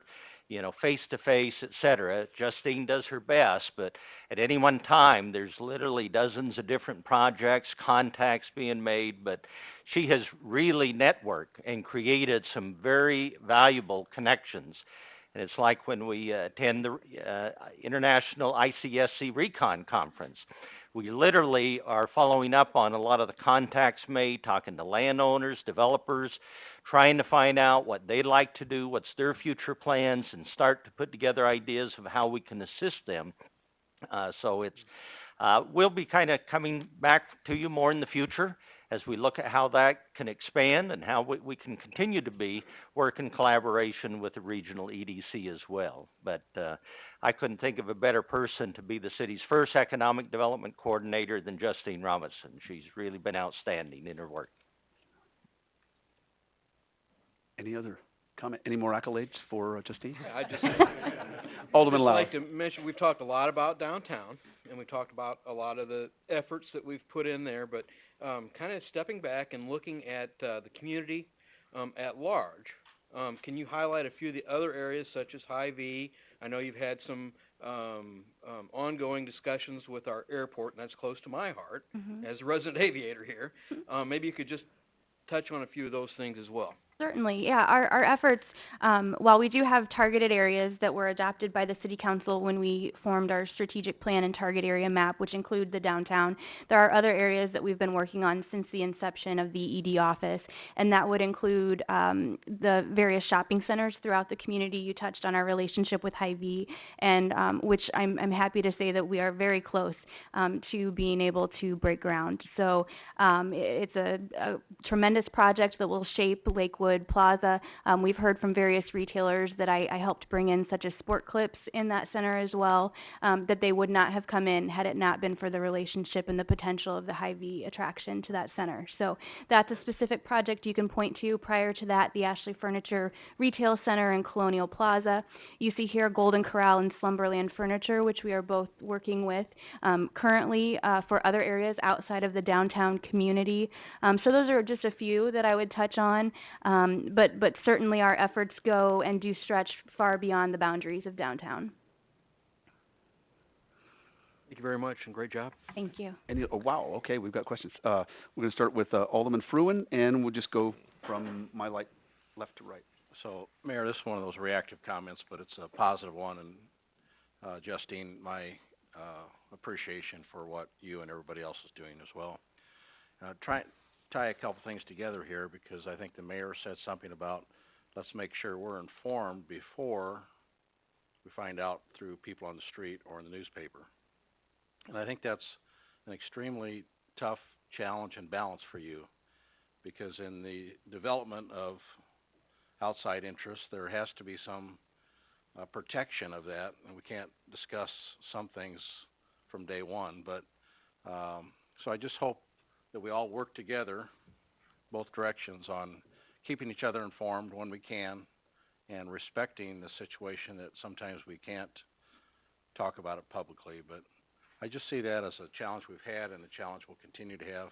Speaker 5: face-to-face, et cetera. Justine does her best, but at any one time, there's literally dozens of different projects, contacts being made, but she has really networked and created some very valuable connections. And it's like when we attend the International ICSC Recon Conference. We literally are following up on a lot of the contacts made, talking to landowners, developers, trying to find out what they'd like to do, what's their future plans, and start to put together ideas of how we can assist them. So we'll be kind of coming back to you more in the future as we look at how that can expand and how we can continue to work in collaboration with the regional EDC as well. But I couldn't think of a better person to be the city's first economic development coordinator than Justine Robinson. She's really been outstanding in her work.
Speaker 1: Any other comment? Any more accolades for Justine?
Speaker 9: Yeah, I just
Speaker 1: Alderman
Speaker 9: just
Speaker 1: Lau.
Speaker 9: like to mention, we've talked a lot about downtown, and we talked about a lot of the efforts that we've put in there, but kind of stepping back and looking at the community at large, can you highlight a few of the other areas such as Hy-Vee? I know you've had some ongoing discussions with our airport, and that's close to my heart as a resident aviator here. Maybe you could just touch on a few of those things as well.
Speaker 6: Certainly, yeah. Our efforts, while we do have targeted areas that were adopted by the City Council when we formed our strategic plan and target area map, which include the downtown, there are other areas that we've been working on since the inception of the ED office, and that would include the various shopping centers throughout the community. You touched on our relationship with Hy-Vee, and which I'm happy to say that we are very close to being able to break ground. So it's a tremendous project that will shape Lakewood Plaza. We've heard from various retailers that I helped bring in, such as Sport Clips in that center as well, that they would not have come in had it not been for the relationship and the potential of the Hy-Vee attraction to that center. So that's a specific project you can point to. Prior to that, the Ashley Furniture Retail Center in Colonial Plaza. You see here Golden Corral and Slumberland Furniture, which we are both working with currently for other areas outside of the downtown community. So those are just a few that I would touch on. But certainly our efforts go and do stretch far beyond the boundaries of downtown.
Speaker 9: Thank you very much, and great job.
Speaker 6: Thank you.
Speaker 1: Oh, wow, okay, we've got questions. We're going to start with Alderman Fruin, and we'll just go from my left to right.
Speaker 7: So, Mayor, this is one of those reactive comments, but it's a positive one. And Justine, my appreciation for what you and everybody else is doing as well. Tie a couple things together here, because I think the mayor said something about let's make sure we're informed before we find out through people on the street or in the newspaper. And I think that's an extremely tough challenge and balance for you, because in the development of outside interests, there has to be some protection of that, and we can't discuss some things from day one, but so I just hope that we all work together, both directions, on keeping each other informed when we can and respecting the situation that sometimes we can't talk about it publicly. But I just see that as a challenge we've had and a challenge we'll continue to have.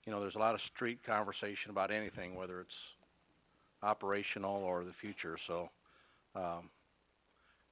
Speaker 7: You know, there's a lot of street conversation about anything, whether it's operational or the future. So um,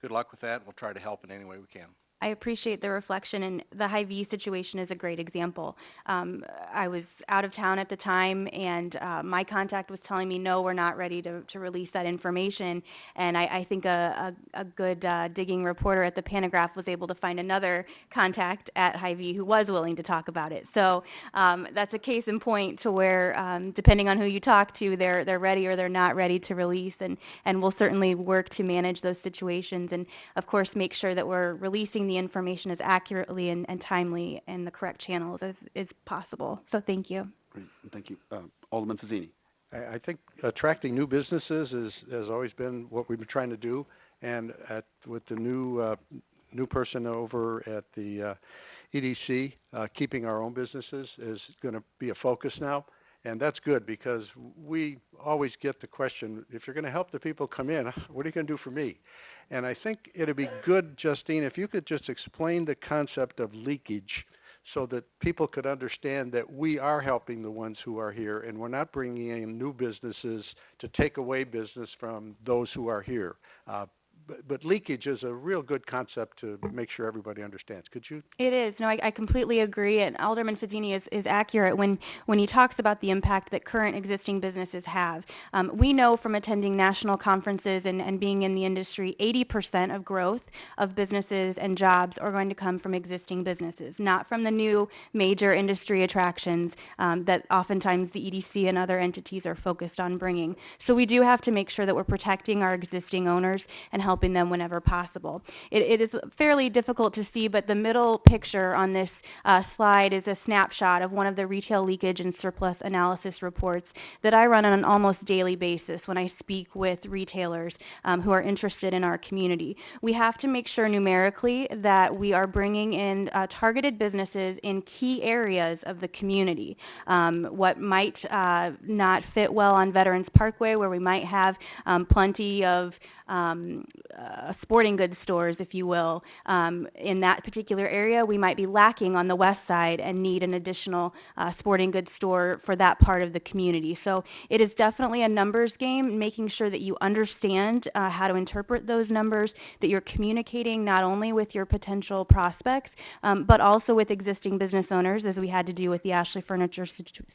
Speaker 7: good luck with that. We'll try to help in any way we can.
Speaker 6: I appreciate the reflection, and the Hy-Vee situation is a great example. I was out of town at the time, and my contact was telling me, no, we're not ready to release that information. And I think a good digging reporter at the Panagraph was able to find another contact at Hy-Vee who was willing to talk about it. So that's a case in point to where, depending on who you talk to, they're ready or they're not ready to release, and we'll certainly work to manage those situations and, of course, make sure that we're releasing the information as accurately and timely in the correct channels as possible. So thank you.
Speaker 1: Great. Thank you. Alderman Fazzini.
Speaker 10: I think attracting new businesses has always been what we've been trying to do, and with the new person over at the EDC, keeping our own businesses is going to be a focus now, and that's good because we always get the question, if you're going to help the people come in, what are you going to do for me? And I think it'd be good, Justine, if you could just explain the concept of leakage so that people could understand that we are helping the ones who are here and we're not bringing in new businesses to take away business from those who are here. But leakage is a real good concept to make sure everybody understands. Could you?
Speaker 6: It is. No, I completely agree. And Alderman Fazzini is accurate when he talks about the impact that current existing businesses have. We know from attending national conferences and being in the industry, 80% of growth of businesses and jobs are going to come from existing businesses, not from the new major industry attractions that oftentimes the EDC and other entities are focused on bringing. So we do have to make sure that we're protecting our existing owners and helping them whenever possible. It is fairly difficult to see, but the middle picture on this slide is a snapshot of one of the retail leakage and surplus analysis reports that I run on an almost daily basis when I speak with retailers who are interested in our community. We have to make sure numerically that we are bringing in targeted businesses in key areas of the community. What might not fit well on Veterans Parkway, where we might have plenty of sporting goods stores, if you will. In that particular area, we might be lacking on the west side and need an additional sporting goods store for that part of the community. So it is definitely a numbers game, making sure that you understand how to interpret those numbers, that you're communicating not only with your potential prospects, but also with existing business owners, as we had to do with the Ashley Furniture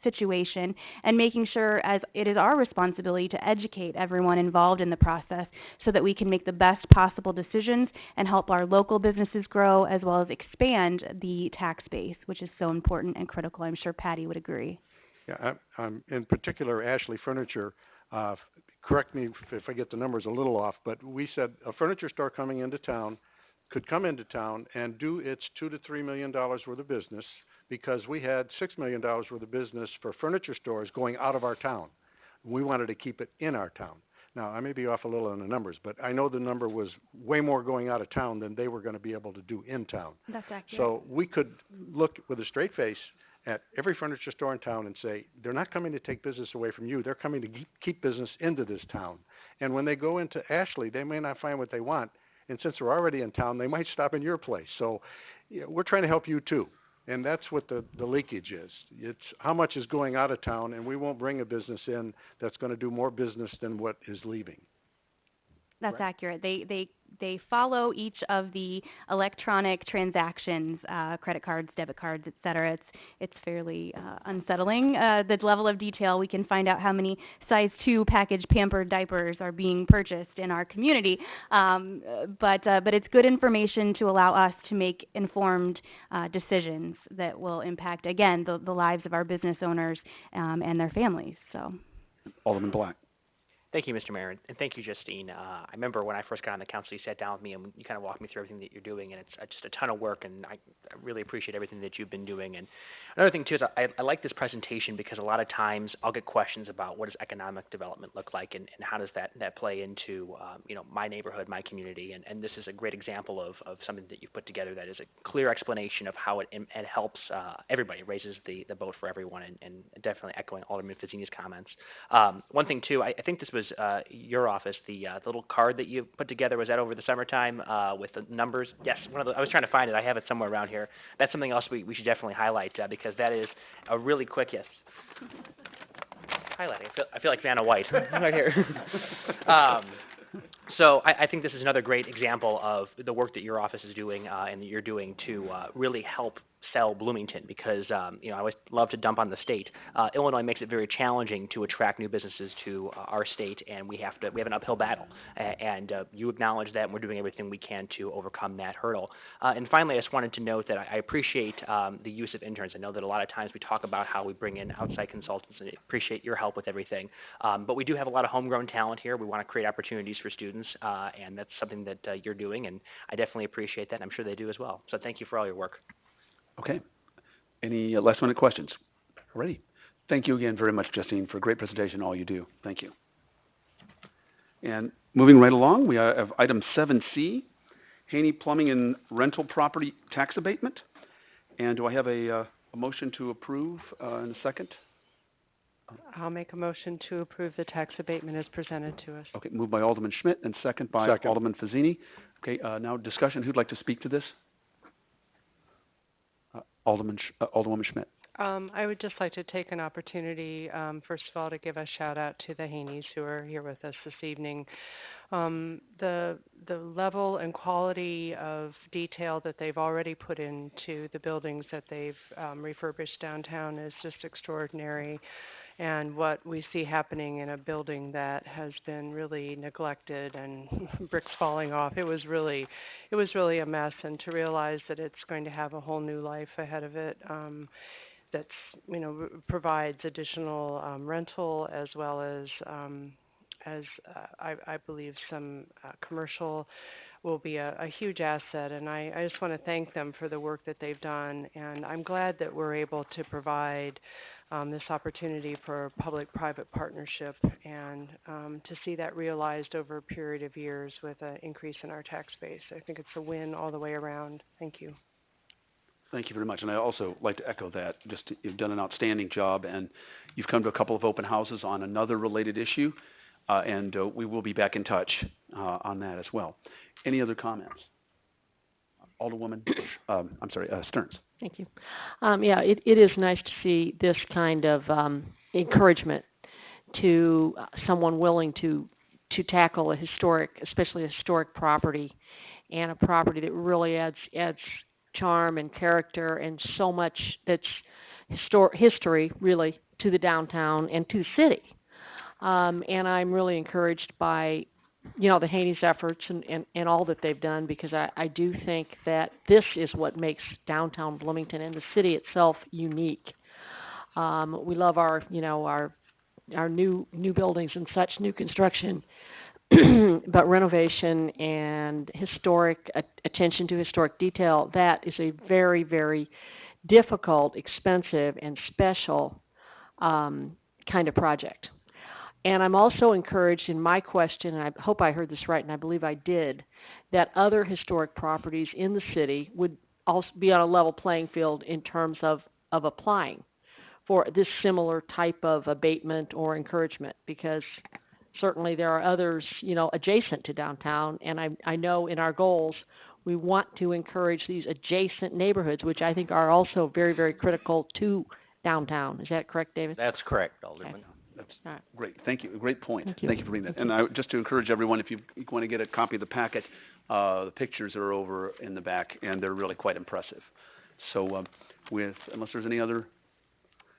Speaker 6: situation, and making sure as it is our responsibility to educate everyone involved in the process so that we can make the best possible decisions and help our local businesses grow as well as expand the tax base, which is so important and critical. I'm sure Patty would agree.
Speaker 10: Yeah, in particular, Ashley Furniture, correct me if I get the numbers a little off, but we said a furniture store coming into town could come into town and do its $2 to $3 million worth of business because we had $6 million worth of business for furniture stores going out of our town. We wanted to keep it in our town. Now, I may be off a little on the numbers, but I know the number was way more going out of town than they were going to be able to do in town.
Speaker 6: That's accurate.
Speaker 10: So we could look with a straight face at every furniture store in town and say, they're not coming to take business away from you. They're coming to keep business into this town. And when they go into Ashley, they may not find what they want. And since they're already in town, they might stop in your place. So we're trying to help you too. And that's what the leakage is. It's how much is going out of town, and we won't bring a business in that's going to do more business than what is leaving.
Speaker 6: That's accurate. They follow each of the electronic transactions, credit cards, debit cards, et cetera. It's fairly unsettling. The level of detail, we can find out how many size 2 package pampered diapers are being purchased in our community. But it's good information to allow us to make informed decisions that will impact, again, the lives of our business owners and their families. So,
Speaker 1: Alderman Black.
Speaker 11: Thank you, Mr. Mayor, and thank you, Justine. I remember when I first got on the council, you sat down with me and you kind of walked me through everything that you're doing, and it's just a ton of work, and I really appreciate everything that you've been doing. And another thing, too, is I like this presentation because a lot of times I'll get questions about what does economic development look like, and how does that play into, my neighborhood, my community, and this is a great example of something that you've put together that is a clear explanation of how it helps everybody, raises the boat for everyone, and definitely echoing Alderman Fazzini's comments. One thing too, I think this was your office, the little card that you put together. Was that over the summertime with the numbers? Yes, one of those. I was trying to find it. I have it somewhere around here. That's something else we should definitely highlight because that is a really quick, yes. Highlighting. I feel like Vanna White right here. So I think this is another great example of the work that your office is doing and that you're doing to really help sell Bloomington because, I always love to dump on the state. Illinois makes it very challenging to attract new businesses to our state, and we have an uphill battle. And you acknowledge that, and we're doing everything we can to overcome that hurdle. And finally, I just wanted to note that I appreciate the use of interns. I know that a lot of times we talk about how we bring in outside consultants, and I appreciate your help with everything. But we do have a lot of homegrown talent here. We want to create opportunities for students, and that's something that you're doing, and I definitely appreciate that, and I'm sure they do as well. So thank you for all your work.
Speaker 1: Okay. Any last minute questions? Alrighty. Thank you again very much, Justine, for a great presentation, all you do. Thank you. And moving right along, we have item 7C, Haney Plumbing and Rental Property Tax Abatement. And do I have a motion to approve in a second?
Speaker 4: I'll make a motion to approve the tax abatement as presented to us.
Speaker 1: Okay, moved by Alderman Schmidt and second by Alderman Fazzini. Okay, now discussion. Who'd like to speak to this? Alderwoman Schmidt.
Speaker 4: I would just like to take an opportunity, first of all, to give a shout out to the Haneys who are here with us this evening. The level and quality of detail that they've already put into the buildings that they've refurbished downtown is just extraordinary. And what we see happening in a building that has been really neglected and bricks falling off, it was really a mess. And to realize that it's going to have a whole new life ahead of it, that's provides additional rental as well as I believe some commercial will be a huge asset, and I just want to thank them for the work that they've done, and I'm glad that we're able to provide this opportunity for public-private partnership and to see that realized over a period of years with an increase in our tax base. I think it's a win all the way around. Thank you.
Speaker 1: Thank you very much. And I also like to echo that. Just you've done an outstanding job, and you've come to a couple of open houses on another related issue, and we will be back in touch on that as well. Any other comments? Alderwoman, Stearns.
Speaker 12: Thank you. Yeah, it is nice to see this kind of encouragement to someone willing to tackle a historic, especially a historic property, and a property that really adds charm and character and so much that's history really to the downtown and to the city. And I'm really encouraged by the Haney's efforts and all that they've done, because I do think that this is what makes downtown Bloomington and the city itself unique. We love our new buildings and such, new construction, but renovation and historic attention to historic detail, that is a very, very difficult, expensive, and special kind of project. And I'm also encouraged in my question, and I hope I heard this right, and I believe I did, that other historic properties in the city would also be on a level playing field in terms of applying for this similar type of abatement or encouragement, because certainly there are others, adjacent to downtown, and I know in our goals we want to encourage these adjacent neighborhoods, which I think are also very, very critical to downtown. Is that correct, David?
Speaker 5: That's correct, Alderman.
Speaker 12: Okay.
Speaker 1: That's great. Thank you. Great point.
Speaker 12: Thank you
Speaker 1: for bringing that. And just to encourage everyone, if you want to get a copy of the packet, the pictures are over in the back, and they're really quite impressive. So unless there's any other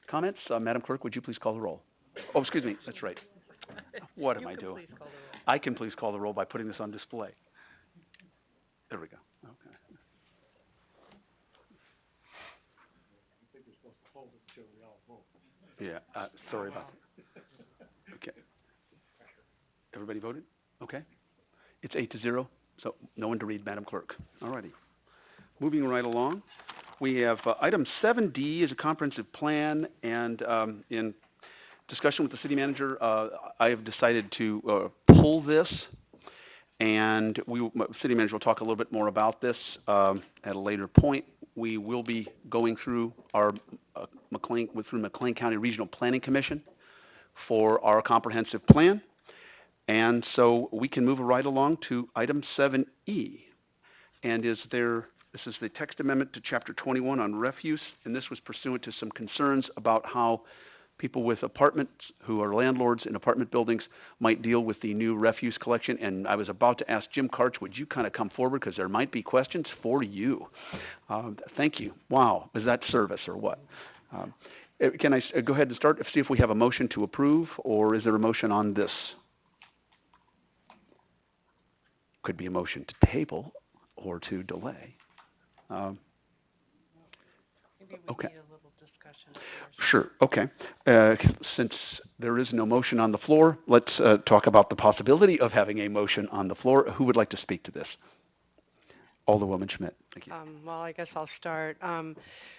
Speaker 1: comments, Madam Clerk, would you please call the roll? Oh, excuse me. That's right. What am I doing? I can please call the roll by putting this on display. There we go. Okay. Yeah, sorry about that. Okay. Everybody voted? Okay. It's 8-0, so no one to read, Madam Clerk. All righty. Moving right along, we have item 7D is a comprehensive plan, and in discussion with the city manager, I have decided to pull this, and city manager will talk a little bit more about this at a later point. We will be going through our through McLean County Regional Planning Commission for our comprehensive plan. And so we can move right along to item 7E. And this is the text amendment to Chapter 21 on refuse, and this was pursuant to some concerns about how people with apartments who are landlords in apartment buildings might deal with the new refuse collection. And I was about to ask Jim Karch, would you kind of come forward because there might be questions for you. Thank you. Wow, is that service or what? Can I go ahead and start, see if we have a motion to approve, or is there a motion on this? Could be a motion to table or to delay. Okay.
Speaker 12: Need a little discussion.
Speaker 1: Sure, okay. Since there is no motion on the floor, let's talk about the possibility of having a motion on the floor. Who would like to speak to this? Alderwoman Schmidt. Thank you.
Speaker 13: Well, I guess I'll start.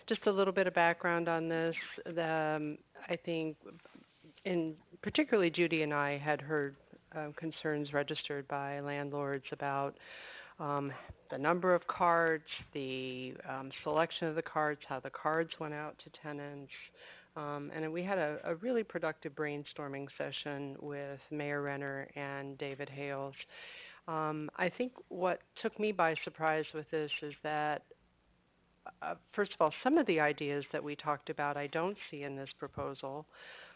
Speaker 13: Just a little bit of background on this. I think, particularly Judy and I had heard concerns registered by landlords about the number of cards, the selection of the cards, how the cards went out to tenants. And we had a really productive brainstorming session with Mayor Renner and David Hales. I think what took me by surprise with this is that, first of all, some of the ideas that we talked about I don't see in this proposal.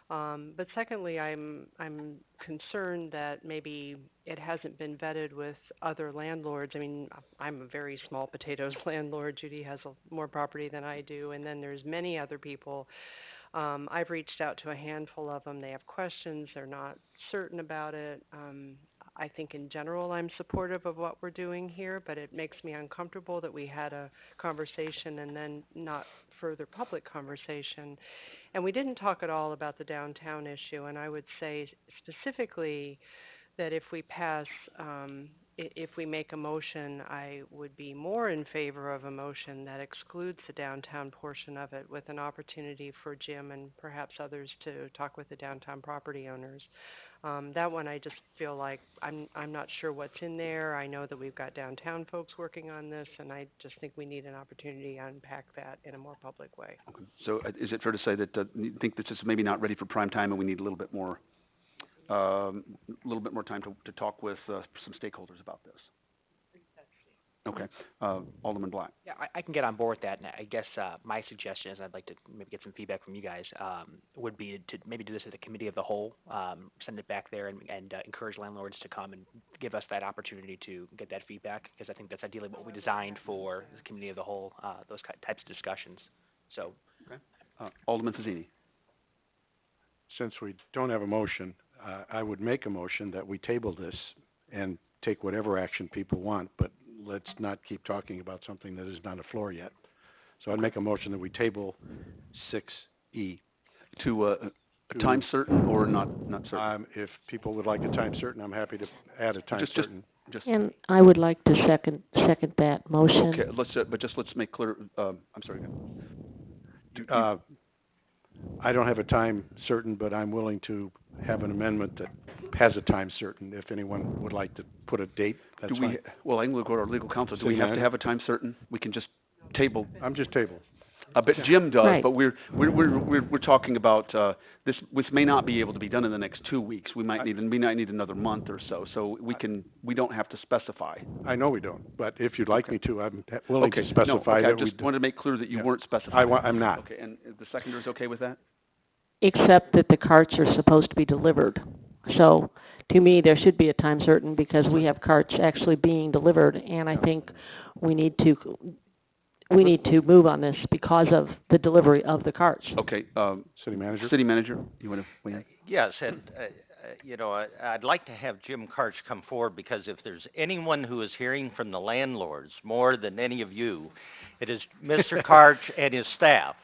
Speaker 13: But secondly, I'm concerned that maybe it hasn't been vetted with other landlords. I mean, I'm a very small potatoes landlord. Judy has more property than I do, and then there's many other people. I've reached out to a handful of them. They have questions. They're not certain about it. I think in general I'm supportive of what we're doing here, but it makes me uncomfortable that we had a conversation and then not further public conversation. And we didn't talk at all about the downtown issue, and I would say specifically that if we pass, if we make a motion, I would be more in favor of a motion that excludes the downtown portion of it, with an opportunity for Jim and perhaps others to talk with the downtown property owners. That one I just feel like I'm not sure what's in there. I know that we've got downtown folks working on this, and I just think we need an opportunity to unpack that in a more public way.
Speaker 1: Okay. So is it fair to say that you think this is maybe not ready for prime time and we need a little bit more time to talk with some stakeholders about this? Okay. Alderman Black.
Speaker 11: Yeah, I can get on board with that, and I guess my suggestion is, I'd like to maybe get some feedback from you guys, would be to maybe do this at a committee of the whole, send it back there and encourage landlords to come and give us that opportunity to get that feedback, because I think that's ideally what we designed for the committee of the whole, those types of discussions. So.
Speaker 1: Okay. Alderman Fazzini.
Speaker 10: Since we don't have a motion, I would make a motion that we table this and take whatever action people want, but let's not keep talking about something that isn't on the floor yet. So I'd make a motion that we table 6E.
Speaker 1: To a time certain or not certain?
Speaker 10: If people would like a time certain, I'm happy to add a time certain.
Speaker 12: And I would like to second that motion.
Speaker 1: Okay, let's make clear, I'm sorry.
Speaker 10: I don't have a time certain, but I'm willing to have an amendment that has a time certain. If anyone would like to put a date, that's fine.
Speaker 1: Well, I can go to our legal counsel. Do we have to have a time certain? We can just table.
Speaker 10: I'm just table.
Speaker 1: But Jim does,
Speaker 12: Right.
Speaker 1: but we're talking about this. This may not be able to be done in the next 2 weeks. We might need another month or so. So we don't have to specify.
Speaker 10: I know we don't, but if you'd like me to, I'm willing to specify
Speaker 1: I
Speaker 10: that we
Speaker 1: just wanted to make clear that you weren't specifying.
Speaker 10: I'm not.
Speaker 1: Okay, and the seconder is okay with that?
Speaker 12: Except that the carts are supposed to be delivered. So to me, there should be a time certain, because we have carts actually being delivered, and I think we need to move on this because of the delivery of the carts.
Speaker 1: Okay.
Speaker 10: City manager?
Speaker 1: City manager, you want to weigh in?
Speaker 5: Yes, and I'd like to have Jim Karch come forward, because if there's anyone who is hearing from the landlords more than any of you, it is Mr. Karch and his staff.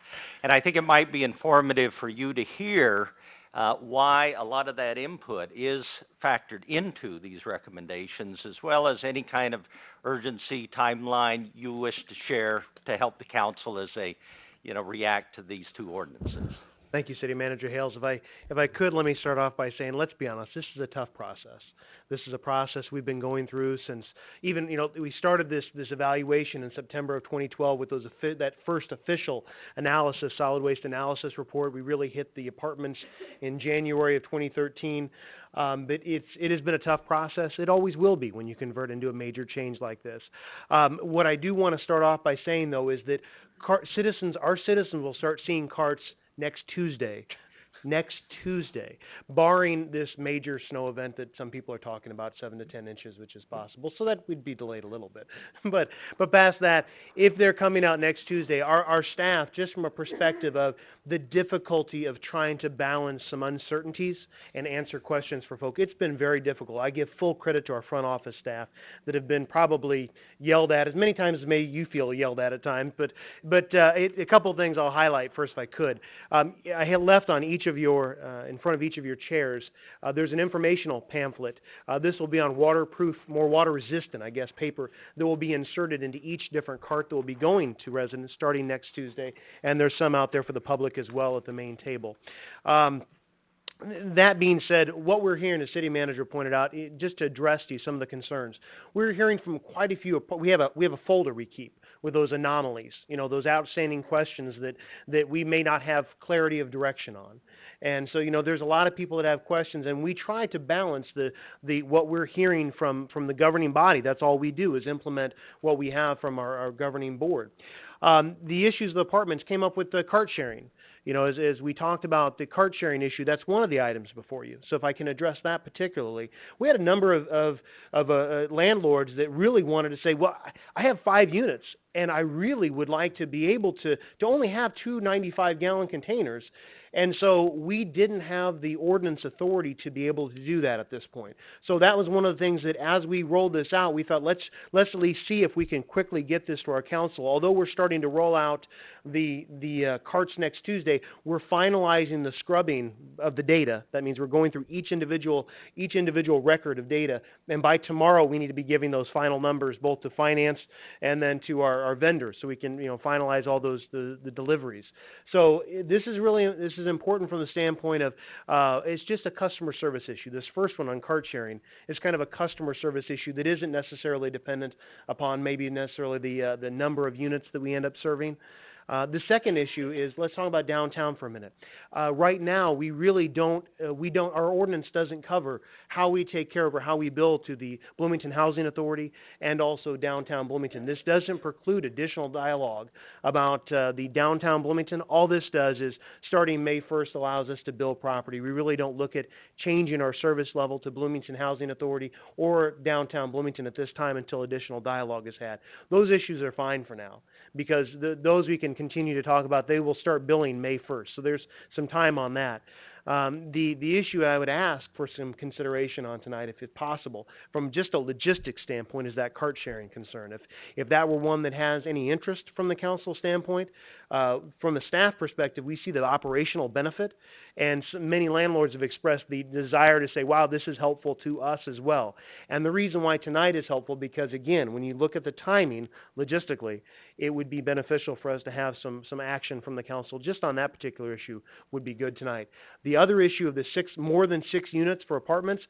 Speaker 5: And I think it might be informative for you to hear why a lot of that input is factored into these recommendations, as well as any kind of urgency timeline you wish to share to help the council as they, react to these two ordinances.
Speaker 14: Thank you, City Manager Hales. If I could, let me start off by saying, let's be honest, this is a tough process. This is a process we've been going through since even, we started this evaluation in September of 2012 with that first official analysis, solid waste analysis report. We really hit the apartments in January of 2013. But it has been a tough process. It always will be when you convert into a major change like this. What I do want to start off by saying, though, is that our citizens will start seeing carts next Tuesday, barring this major snow event that some people are talking about, 7 to 10 inches, which is possible. So that would be delayed a little bit. But past that, if they're coming out next Tuesday, our staff, just from a perspective of the difficulty of trying to balance some uncertainties and answer questions for folk, it's been very difficult. I give full credit to our front office staff that have been probably yelled at as many times as maybe you feel yelled at times. But a couple of things I'll highlight first if I could. I had left on each of your, in front of each of your chairs, there's an informational pamphlet. This will be on waterproof, more water resistant, I guess, paper that will be inserted into each different cart that will be going to residents starting next Tuesday. And there's some out there for the public as well at the main table. That being said, what we're hearing, the city manager pointed out, just to address to you some of the concerns, we're hearing from quite a few. We have a folder we keep with those anomalies, those outstanding questions that we may not have clarity of direction on. And so, there's a lot of people that have questions, and we try to balance the what we're hearing from the governing body. That's all we do is implement what we have from our governing board. The issues of apartments came up with the cart sharing. As we talked about the cart sharing issue, that's one of the items before you. So if I can address that particularly, we had a number of landlords that really wanted to say, well, I have 5 units, and I really would like to be able to only have 2 95-gallon containers. And so we didn't have the ordinance authority to be able to do that at this point. So that was one of the things that as we rolled this out, we thought let's at least see if we can quickly get this to our council. Although we're starting to roll out the carts next Tuesday, we're finalizing the scrubbing of the data. That means we're going through each individual record of data. And by tomorrow, we need to be giving those final numbers both to finance and then to our vendors so we can finalize all those the deliveries. So this is important from the standpoint of it's just a customer service issue. This first one on cart sharing is kind of a customer service issue that isn't necessarily dependent upon maybe necessarily the number of units that we end up serving. The second issue is, let's talk about downtown for a minute. Right now, we really don't, our ordinance doesn't cover how we take care of or how we bill to the Bloomington Housing Authority and also downtown Bloomington. This doesn't preclude additional dialogue about the downtown Bloomington. All this does is, starting May 1st, allows us to bill property. We really don't look at changing our service level to Bloomington Housing Authority or downtown Bloomington at this time until additional dialogue is had. Those issues are fine for now because those we can continue to talk about. They will start billing May 1st, so there's some time on that. The issue I would ask for some consideration on tonight, if it's possible, from just a logistics standpoint, is that cart sharing concern. If that were one that has any interest from the council standpoint, from the staff perspective, we see the operational benefit, and many landlords have expressed the desire to say, wow, this is helpful to us as well. And the reason why tonight is helpful, because again, when you look at the timing, logistically, it would be beneficial for us to have some action from the council just on that particular issue would be good tonight. The other issue of the more than 6 units for apartments,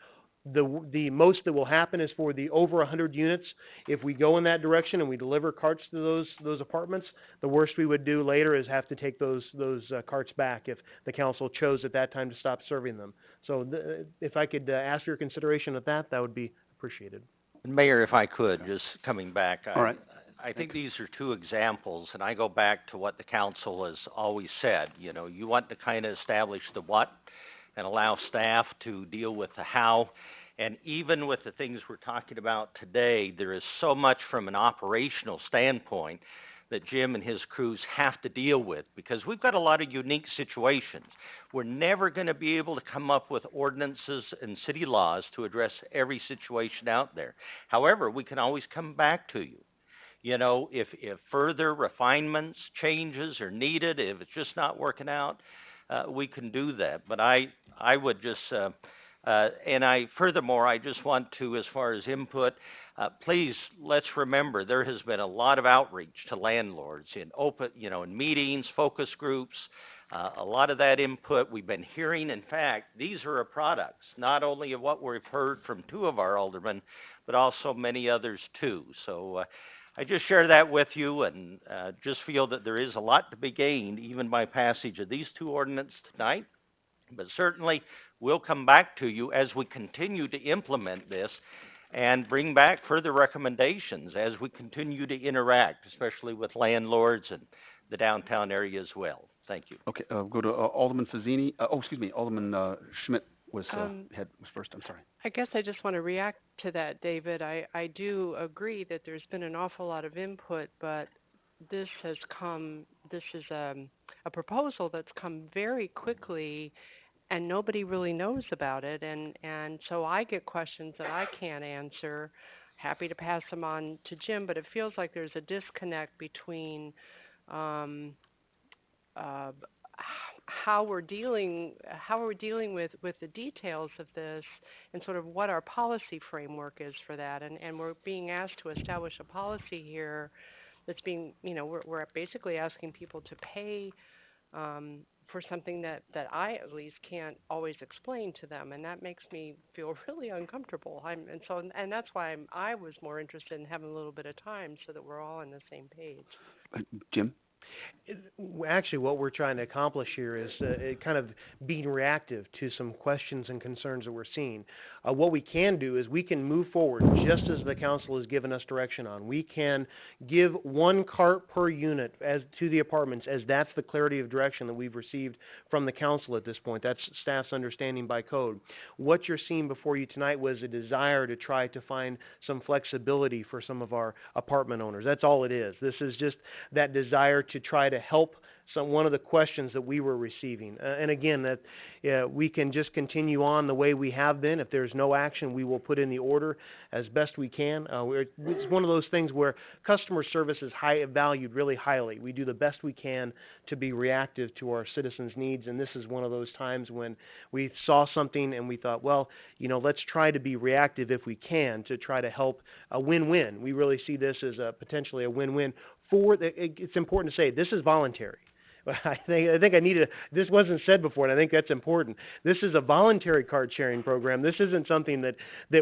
Speaker 14: the most that will happen is for the over 100 units. If we go in that direction and we deliver carts to those apartments, the worst we would do later is have to take those carts back if the council chose at that time to stop serving them. So if I could ask your consideration of that would be appreciated.
Speaker 5: Mayor, if I could, just coming back.
Speaker 1: All right.
Speaker 5: I think these are 2 examples, and I go back to what the council has always said. You want to kind of establish the what and allow staff to deal with the how. And even with the things we're talking about today, there is so much from an operational standpoint that Jim and his crews have to deal with because we've got a lot of unique situations. We're never going to be able to come up with ordinances and city laws to address every situation out there. However, we can always come back to you. If further refinements, changes are needed, if it's just not working out, we can do that. But I would just, furthermore, I just want to, as far as input, please, let's remember there has been a lot of outreach to landlords in open, in meetings, focus groups, a lot of that input we've been hearing. In fact, these are products not only of what we've heard from two of our aldermen, but also many others too. So I just share that with you, and just feel that there is a lot to be gained even by passage of these two ordinances tonight. But certainly we'll come back to you as we continue to implement this and bring back further recommendations as we continue to interact, especially with landlords and the downtown area as well. Thank you.
Speaker 1: Okay, go to Alderman Fazzini. Alderman Schmidt was first. I'm sorry.
Speaker 13: I guess I just want to react to that, David. I do agree that there's been an awful lot of input, but this is a proposal that's come very quickly, and nobody really knows about it. And so I get questions that I can't answer. Happy to pass them on to Jim, but it feels like there's a disconnect between um, uh, how we're dealing with the details of this and sort of what our policy framework is for that. And we're being asked to establish a policy here that's being, we're basically asking people to pay for something that I at least can't always explain to them, and that makes me feel really uncomfortable. And that's why I was more interested in having a little bit of time so that we're all on the same page.
Speaker 1: Jim?
Speaker 14: Actually, what we're trying to accomplish here is kind of being reactive to some questions and concerns that we're seeing. What we can do is we can move forward just as the council has given us direction on. We can give one cart per unit as to the apartments, as that's the clarity of direction that we've received from the council at this point. That's staff's understanding by code. What you're seeing before you tonight was a desire to try to find some flexibility for some of our apartment owners. That's all it is. This is just that desire to try to help one of the questions that we were receiving. And again, that we can just continue on the way we have been. If there's no action, we will put in the order as best we can. It's one of those things where customer service is valued really highly. We do the best we can to be reactive to our citizens' needs, and this is one of those times when we saw something and we thought, well, let's try to be reactive if we can to try to help a win-win. We really see this as potentially a win-win. It's important to say this is voluntary. I think this wasn't said before, and I think that's important. This is a voluntary card sharing program. This isn't something that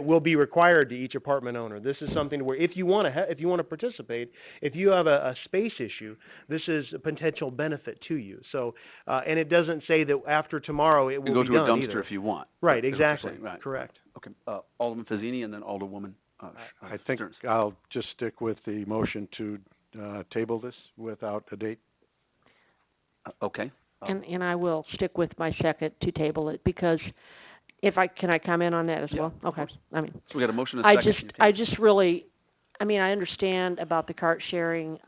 Speaker 14: will be required to each apartment owner. This is something where if you want to participate, if you have a space issue, this is a potential benefit to you. So, and it doesn't say that after tomorrow it will
Speaker 1: go
Speaker 14: be
Speaker 1: to a
Speaker 14: done
Speaker 1: dumpster
Speaker 14: either.
Speaker 1: if you want.
Speaker 14: Right, exactly.
Speaker 1: Right.
Speaker 14: Correct.
Speaker 1: Okay, Alderman Fazzini and then Alderwoman.
Speaker 10: I think I'll just stick with the motion to table this without a date.
Speaker 1: Okay.
Speaker 12: And I will stick with my second to table it, because can I comment on that as well? Okay.
Speaker 1: So we got a motion and a second.
Speaker 12: I understand about the cart sharing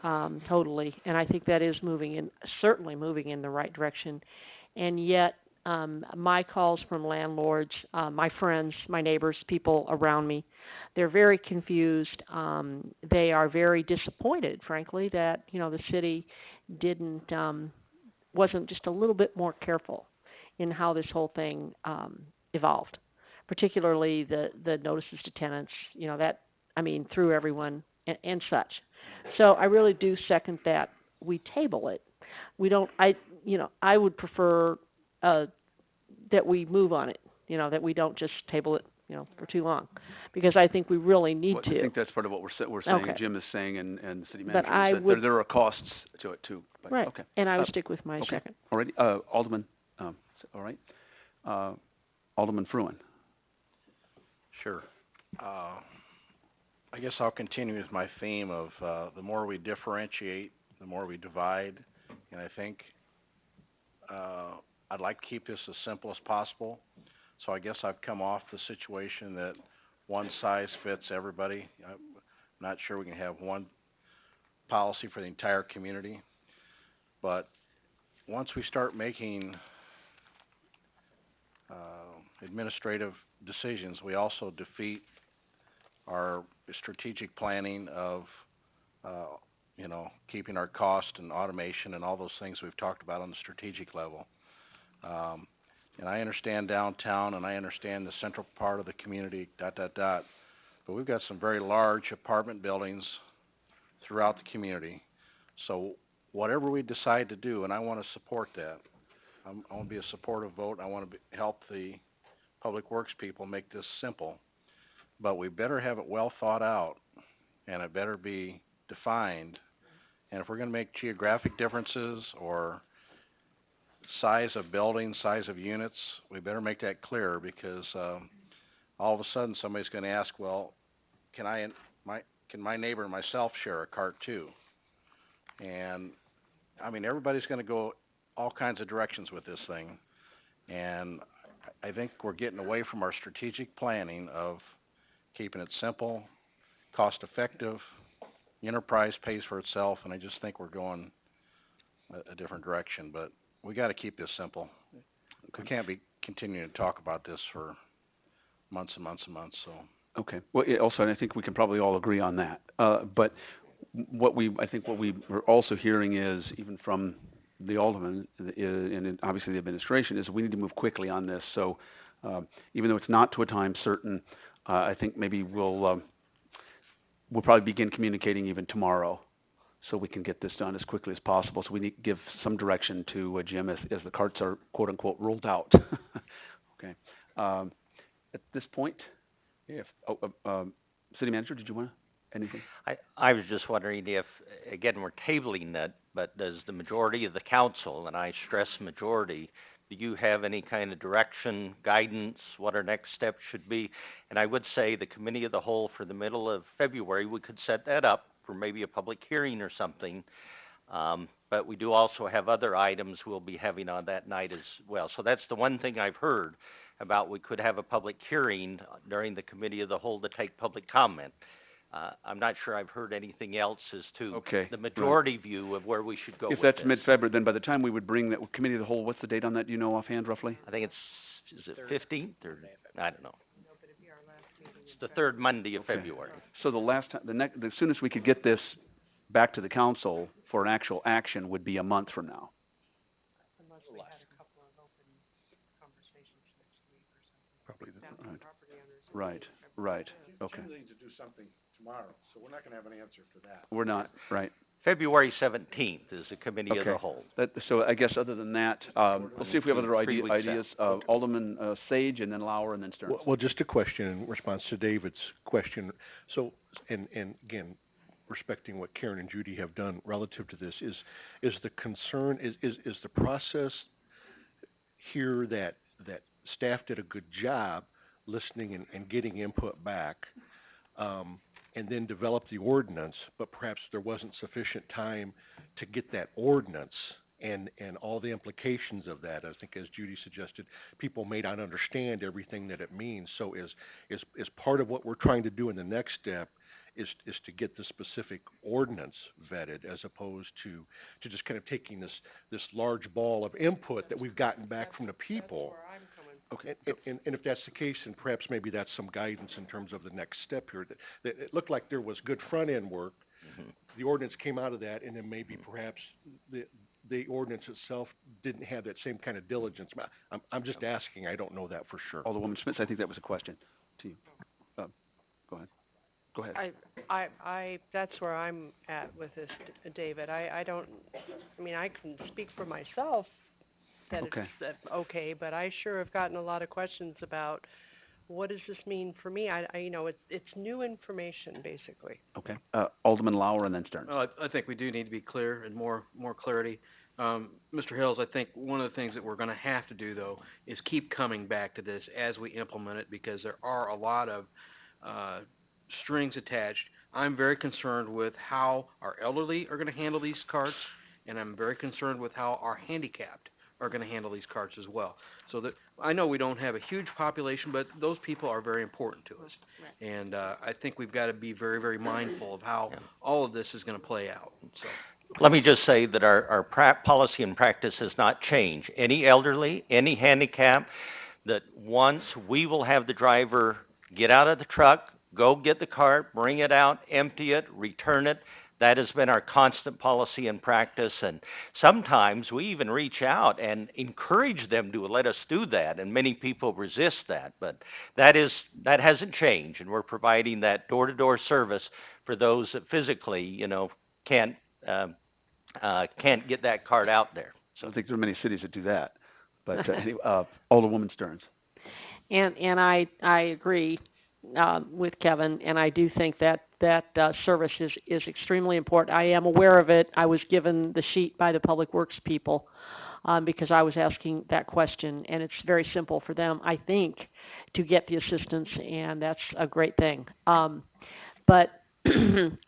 Speaker 12: totally, and I think that is certainly moving in the right direction. And yet, my calls from landlords, my friends, my neighbors, people around me, they're very confused. They are very disappointed, frankly, that the city wasn't just a little bit more careful in how this whole thing evolved, particularly the notices to tenants, through everyone and such. So I really do second that we table it. I would prefer that we move on it, that we don't just table it, for too long, because I think we really need to.
Speaker 1: I think that's part of what we're saying.
Speaker 12: Okay.
Speaker 1: Jim is saying, and the city
Speaker 12: But
Speaker 1: manager is that there are costs to it too. But,
Speaker 12: right.
Speaker 1: Okay.
Speaker 12: And I would stick with my
Speaker 1: okay.
Speaker 12: second.
Speaker 1: All right. Alderman. All right. Alderman Fruin.
Speaker 7: Sure. I guess I'll continue with my theme of the more we differentiate, the more we divide. And I think I'd like to keep this as simple as possible. So I guess I've come off the situation that one size fits everybody. I'm not sure we can have one policy for the entire community. But once we start making administrative decisions, we also defeat our strategic planning of, keeping our cost and automation and all those things we've talked about on the strategic level. Um, and I understand downtown and I understand the central part of the community, but we've got some very large apartment buildings throughout the community. So whatever we decide to do, and I want to support that, I want to be a supportive vote. I want to help the public works people make this simple, but we better have it well thought out and it better be defined. And if we're going to make geographic differences or size of buildings, size of units, we better make that clear because all of a sudden somebody's going to ask, well, can my neighbor and myself share a cart too? And I mean, everybody's going to go all kinds of directions with this thing. And I think we're getting away from our strategic planning of keeping it simple, cost effective, enterprise pays for itself, and I just think we're going a different direction. But we got to keep this simple. We can't be continuing to talk about this for months and months and months. So
Speaker 1: Okay. Well, also, and I think we can probably all agree on that. But I think what we were also hearing is, even from the alderman and obviously the administration, is we need to move quickly on this. So even though it's not to a time certain, I think maybe we'll probably begin communicating even tomorrow, so we can get this done as quickly as possible. So we need to give some direction to Jim as the carts are quote unquote rolled out. Okay. At this point, if City Manager, did you want anything?
Speaker 5: I was just wondering if, again, we're tabling it, but does the majority of the council, and I stress majority, do you have any kind of direction, guidance, what our next steps should be? And I would say the committee of the whole for the middle of February, we could set that up for maybe a public hearing or something. But we do also have other items we'll be having on that night as well. So that's the one thing I've heard about. We could have a public hearing during the committee of the whole to take public comment. I'm not sure I've heard anything else as to
Speaker 1: Okay,
Speaker 5: the majority view of where we should go
Speaker 1: If
Speaker 5: with
Speaker 1: that's
Speaker 5: this.
Speaker 1: mid-February, then by the time we would bring that committee of the whole, what's the date on that? Do you know offhand roughly?
Speaker 5: I think is it 15th or, I don't know. It's the third Monday of February.
Speaker 1: So the last time, the soonest we could get this back to the council for an actual action would be a month from now.
Speaker 14: Unless we had a couple of open conversations next week or something.
Speaker 10: Probably
Speaker 14: About the property owners.
Speaker 1: Right. Okay.
Speaker 7: Choosing to do something tomorrow, so we're not going to have an answer for that.
Speaker 1: We're not, right.
Speaker 5: February 17th is the committee of the
Speaker 1: Okay.
Speaker 5: whole.
Speaker 1: So I guess other than that, we'll see if we have other
Speaker 5: 3 weeks
Speaker 1: ideas. Alderman Sage, and then Lauer, and then Stearns.
Speaker 15: Well, just a question in response to David's question. So, and again, respecting what Karen and Judy have done relative to this, is the concern, is the process here that staff did a good job listening and getting input back, and then develop the ordinance, but perhaps there wasn't sufficient time to get that ordinance and all the implications of that. I think, as Judy suggested, people may not understand everything that it means. So is part of what we're trying to do in the next step is to get the specific ordinance vetted, as opposed to just kind of taking this large ball of input that we've gotten back from the people.
Speaker 14: That's where I'm coming.
Speaker 15: Okay, and if that's the case, then perhaps maybe that's some guidance in terms of the next step here. That it looked like there was good front-end work.
Speaker 5: Mm-hmm.
Speaker 15: The ordinance came out of that, and then maybe perhaps the ordinance itself didn't have that same kind of diligence. I'm just asking. I don't know that for sure.
Speaker 1: Alderwoman Schmitz, I think that was a question to you. Go ahead. Go ahead.
Speaker 13: I that's where I'm at with this, David. I don't, I mean, I can speak for myself that
Speaker 1: Okay.
Speaker 13: it's okay, but I sure have gotten a lot of questions about what does this mean for me? It's new information, basically.
Speaker 1: Okay. Alderman Lauer, and then Stearns.
Speaker 9: I think we do need to be clear and more clarity. Mr. Hills, I think one of the things that we're going to have to do, though, is keep coming back to this as we implement it, because there are a lot of strings attached. I'm very concerned with how our elderly are going to handle these carts, and I'm very concerned with how our handicapped are going to handle these carts as well. So that I know we don't have a huge population, but those people are very important to us.
Speaker 13: Right.
Speaker 9: And I think we've got to be very, very mindful of how all of this is going to play out. So.
Speaker 5: Let me just say that our policy and practice has not changed. Any elderly, any handicap, that once we will have the driver get out of the truck, go get the cart, bring it out, empty it, return it. That has been our constant policy and practice, and sometimes we even reach out and encourage them to let us do that, and many people resist that. But that hasn't changed, and we're providing that door-to-door service for those that physically, can't can't get that card out there.
Speaker 1: I don't think there are many cities that do that. But anyway, Alderwoman Stearns.
Speaker 12: And I agree with Kevin, and I do think that service is extremely important. I am aware of it. I was given the sheet by the Public Works people because I was asking that question, and it's very simple for them, I think, to get the assistance, and that's a great thing. But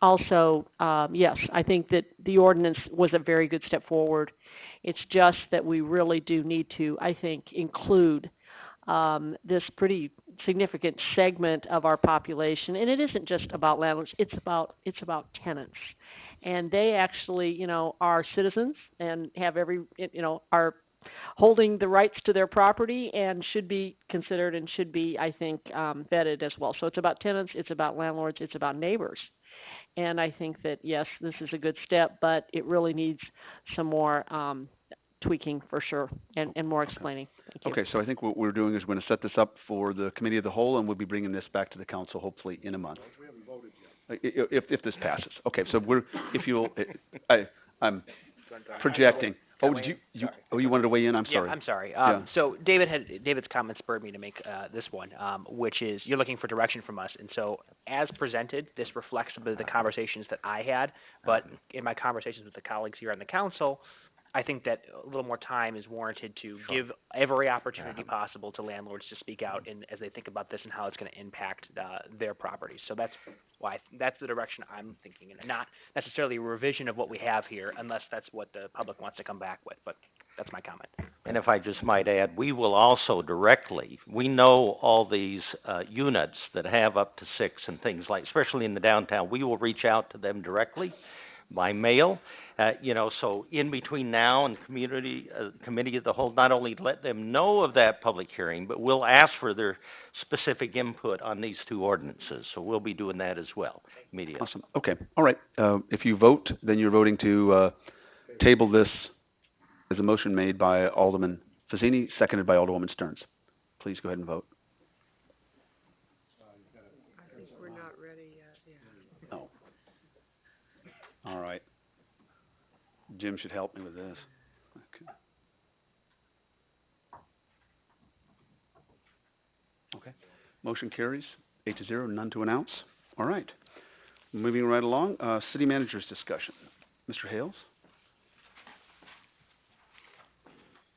Speaker 12: also, yes, I think that the ordinance was a very good step forward. It's just that we really do need to, I think, include this pretty significant segment of our population, and it isn't just about landlords, it's about tenants. And they actually, are citizens and have are holding the rights to their property and should be considered and should be, I think, vetted as well. So it's about tenants, it's about landlords, it's about neighbors. And I think that, yes, this is a good step, but it really needs some more tweaking for sure and more explaining. Thank you.
Speaker 1: Okay, so I think what we're doing is we're going to set this up for the committee of the whole, and we'll be bringing this back to the council hopefully in a month.
Speaker 15: We haven't voted
Speaker 1: If this passes. Okay, so I'm projecting. Oh, did you wanted to weigh in? I'm sorry.
Speaker 11: Yeah, I'm sorry.
Speaker 1: Yeah.
Speaker 11: So David's comment spurred me to make this one, which is you're looking for direction from us. And so as presented, this reflects a bit of the conversations that I had. But in my conversations with the colleagues here on the council, I think that a little more time is warranted to give every opportunity possible to landlords to speak out as they think about this and how it's going to impact their properties. So that's the direction I'm thinking, and not necessarily a revision of what we have here, unless that's what the public wants to come back with. But that's my comment.
Speaker 5: And if I just might add, we will also directly, we know all these units that have up to 6 and things like, especially in the downtown, we will reach out to them directly by mail. So in between now and committee of the whole, not only let them know of that public hearing, but we'll ask for their specific input on these 2 ordinances. So we'll be doing that as well immediately.
Speaker 1: Awesome. Okay. All right. If you vote, then you're voting to table this as a motion made by Alderman Fazzini, seconded by Alderwoman Stearns. Please go ahead and vote.
Speaker 13: I think we're not ready yet. Yeah.
Speaker 1: No. All right. Jim should help me with this. Okay. Motion carries 8-0, none to announce. All right. Moving right along, city manager's discussion. Mr. Hales?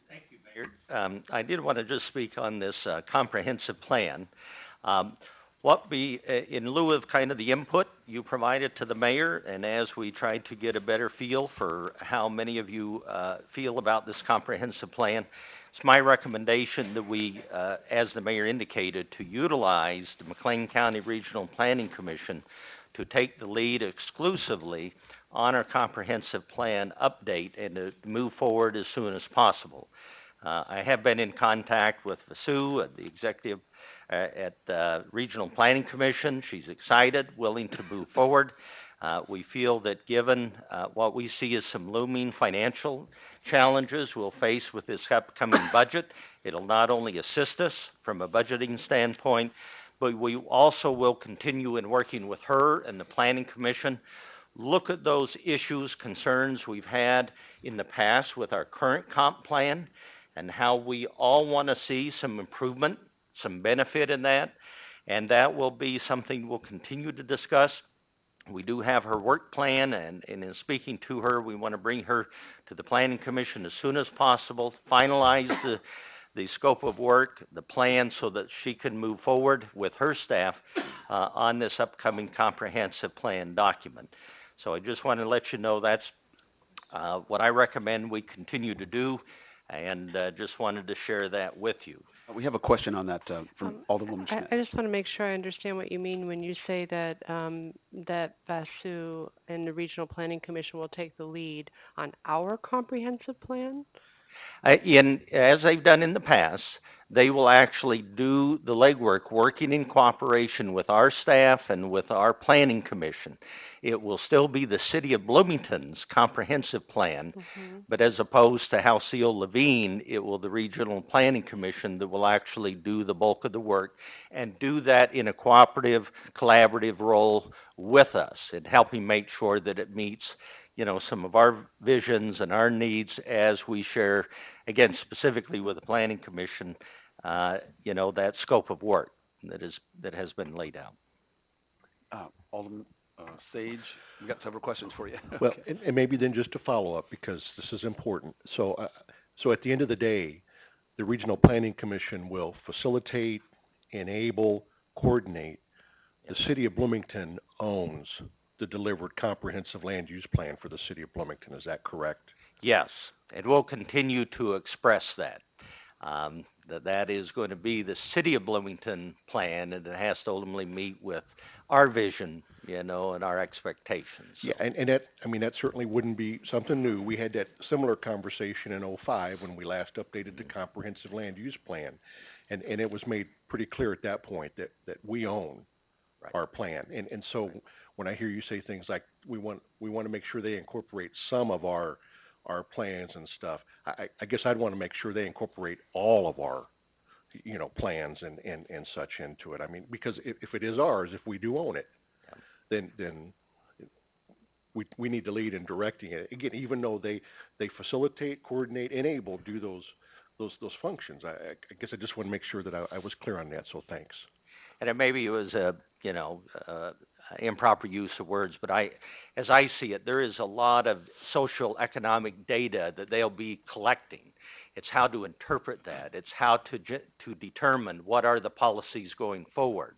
Speaker 5: Thank you, Mayor. I did want to just speak on this comprehensive plan. In lieu of kind of the input you provided to the mayor, and as we tried to get a better feel for how many of you feel about this comprehensive plan, it's my recommendation that we, as the mayor indicated, to utilize the McLean County Regional Planning Commission to take the lead exclusively on our comprehensive plan update and to move forward as soon as possible. I have been in contact with Vasu, the executive at the Regional Planning Commission. She's excited, willing to move forward. We feel that given what we see as some looming financial challenges we'll face with this upcoming budget, it'll not only assist us from a budgeting standpoint, but we also will continue in working with her and the Planning Commission, look at those issues, concerns we've had in the past with our current comp plan, and how we all want to see some improvement, some benefit in that, and that will be something we'll continue to discuss. We do have her work plan, and in speaking to her, we want to bring her to the Planning Commission as soon as possible, finalize the scope of work, the plan, so that she can move forward with her staff on this upcoming comprehensive plan document. So I just want to let you know that's what I recommend we continue to do, and just wanted to share that with you.
Speaker 1: We have a question on that from Alderwoman Schmidt.
Speaker 13: I just want to make sure I understand what you mean when you say that that Vasu and the Regional Planning Commission will take the lead on our comprehensive plan.
Speaker 5: As they've done in the past, they will actually do the legwork, working in cooperation with our staff and with our planning commission. It will still be the City of Bloomington's comprehensive plan, but as opposed to Halcyon Levine, it will the Regional Planning Commission that will actually do the bulk of the work and do that in a cooperative, collaborative role with us in helping make sure that it meets, some of our visions and our needs as we share, again, specifically with the Planning Commission, that scope of work that has been laid out.
Speaker 1: Alderman Sage, we've got several questions for you.
Speaker 15: Well, and maybe then just to follow up, because this is important. So at the end of the day, the Regional Planning Commission will facilitate, enable, coordinate. The City of Bloomington owns the delivered comprehensive land use plan for the City of Bloomington. Is that correct?
Speaker 5: Yes, and we'll continue to express that. That is going to be the City of Bloomington plan, and it has to ultimately meet with our vision, and our expectations.
Speaker 15: Yeah, and that certainly wouldn't be something new. We had that similar conversation in '05 when we last updated the comprehensive land use plan. And it was made pretty clear at that point that we own our plan. And so when I hear you say things like we want to make sure they incorporate some of our plans and stuff, I guess I'd want to make sure they incorporate all of our plans and such into it. I mean, because if it is ours, if we do own it, then we need to lead in directing it. Again, even though they facilitate, coordinate, enable, do those functions. I guess I just want to make sure that I was clear on that, so thanks.
Speaker 5: And maybe it was improper use of words, but as I see it, there is a lot of social economic data that they'll be collecting. It's how to interpret that. It's how to determine what are the policies going forward.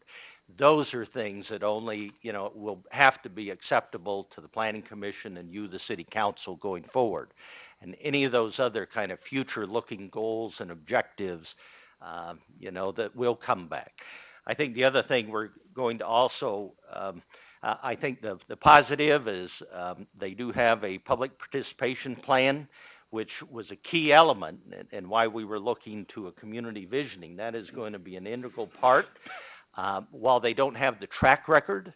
Speaker 5: Those are things that only, will have to be acceptable to the Planning Commission and you, the City Council, going forward. And any of those other kind of future-looking goals and objectives, that will come back. I think the other thing we're going to also, I think the positive is they do have a public participation plan, which was a key element and why we were looking to a community visioning. That is going to be an integral part. While they don't have the track record,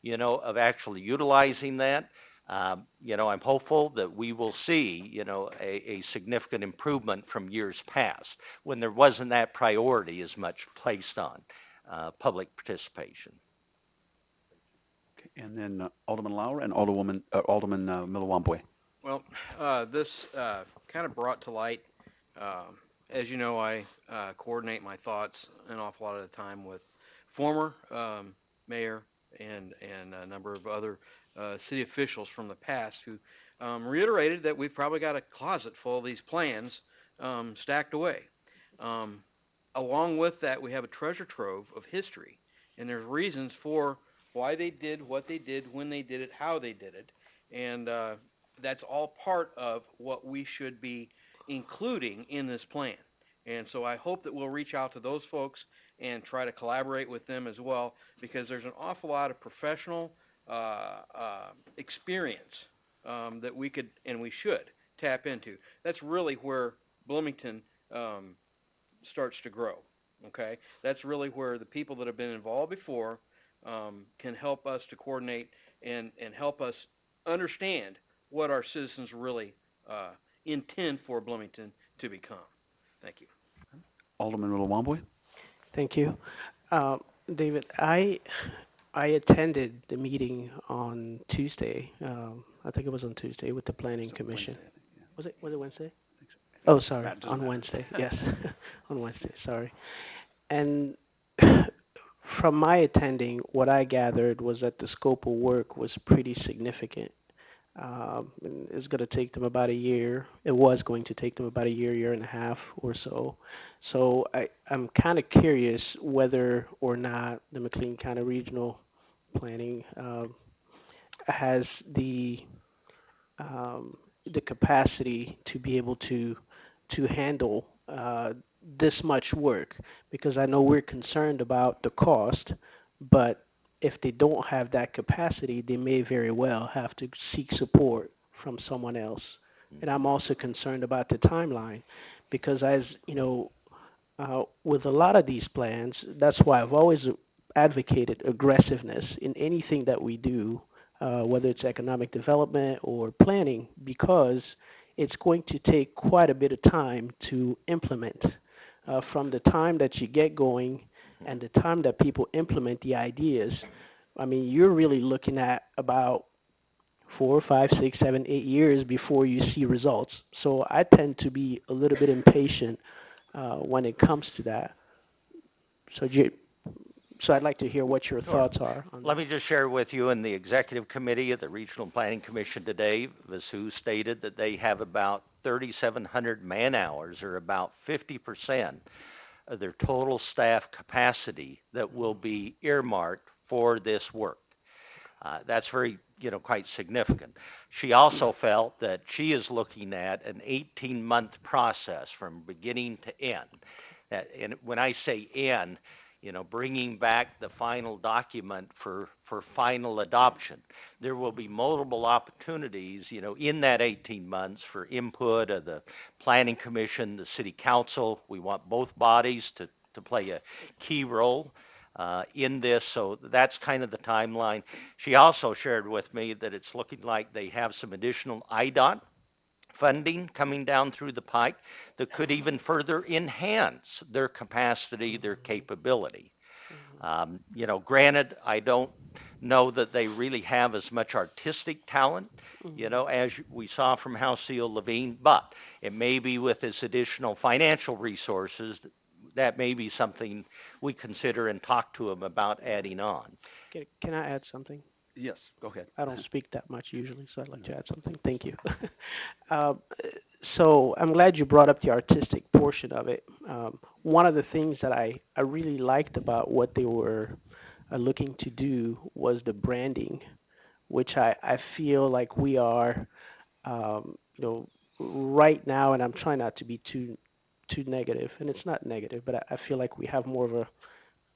Speaker 5: of actually utilizing that, I'm hopeful that we will see, a significant improvement from years past when there wasn't that priority as much placed on public participation.
Speaker 1: Okay, and then Alderman Lauer and Alderman Milawambwe.
Speaker 9: Well, this kind of brought to light, as you know, I coordinate my thoughts an awful lot of the time with former mayor and a number of other city officials from the past who reiterated that we've probably got a closet full of these plans stacked away. Along with that, we have a treasure trove of history, and there's reasons for why they did what they did, when they did it, how they did it, and that's all part of what we should be including in this plan. And so I hope that we'll reach out to those folks and try to collaborate with them as well, because there's an awful lot of professional experience that we could and we should tap into. That's really where Bloomington starts to grow, okay? That's really where the people that have been involved before can help us to coordinate and help us understand what our citizens really intend for Bloomington to become. Thank you.
Speaker 1: Alderman Milawambwe.
Speaker 8: Thank you. David, I attended the meeting on Tuesday. I think it was on Tuesday with the Planning Commission.
Speaker 1: Wednesday,
Speaker 8: Was it Wednesday?
Speaker 1: so.
Speaker 8: Oh, sorry,
Speaker 1: That doesn't
Speaker 8: on
Speaker 1: matter.
Speaker 8: Wednesday, yes, on Wednesday, sorry. And from my attending, what I gathered was that the scope of work was pretty significant. And it's going to take them about a year. It was going to take them about a year and a half or so. So I'm kind of curious whether or not the McLean County Regional Planning has the capacity to be able to handle this much work, because I know we're concerned about the cost, but if they don't have that capacity, they may very well have to seek support from someone else And I'm also concerned about the timeline because as, you know, with a lot of these plans, that's why I've always advocated aggressiveness in anything that we do, whether it's economic development or planning, because it's going to take quite a bit of time to implement. From the time that you get going and the time that people implement the ideas, I mean, you're really looking at about 4, 5, 6, 7, 8 years before you see results. So I tend to be a little bit impatient when it comes to that. So, so I'd like to hear what your thoughts are on
Speaker 5: Let
Speaker 8: that.
Speaker 5: me just share with you in the executive committee of the Regional Planning Commission today, Vasu stated that they have about 3,700 man-hours, or about 50% of their total staff capacity that will be earmarked for this work. That's very, quite significant. She also felt that she is looking at an 18-month process from beginning to end. And when I say end, bringing back the final document for final adoption. There will be multiple opportunities, in that 18 months for input of the Planning Commission, the City Council. We want both bodies to play a key role in this, so that's kind of the timeline. She also shared with me that it's looking like they have some additional IDOT funding coming down through the pike that could even further enhance their capacity, their capability. Granted, I don't know that they really have as much artistic talent, as we saw from House Seal Levine, but it may be with this additional financial resources that may be something we consider and talk to them about adding on.
Speaker 8: Can I add something?
Speaker 1: Yes, go ahead.
Speaker 8: I don't speak that much usually, so I'd like to add something. Thank you. uh, so I'm glad you brought up the artistic portion of it. One of the things that I really liked about what they were looking to do was the branding, which I feel like we are, right now, and I'm trying not to be too negative, and it's not negative, but I feel like we have more of a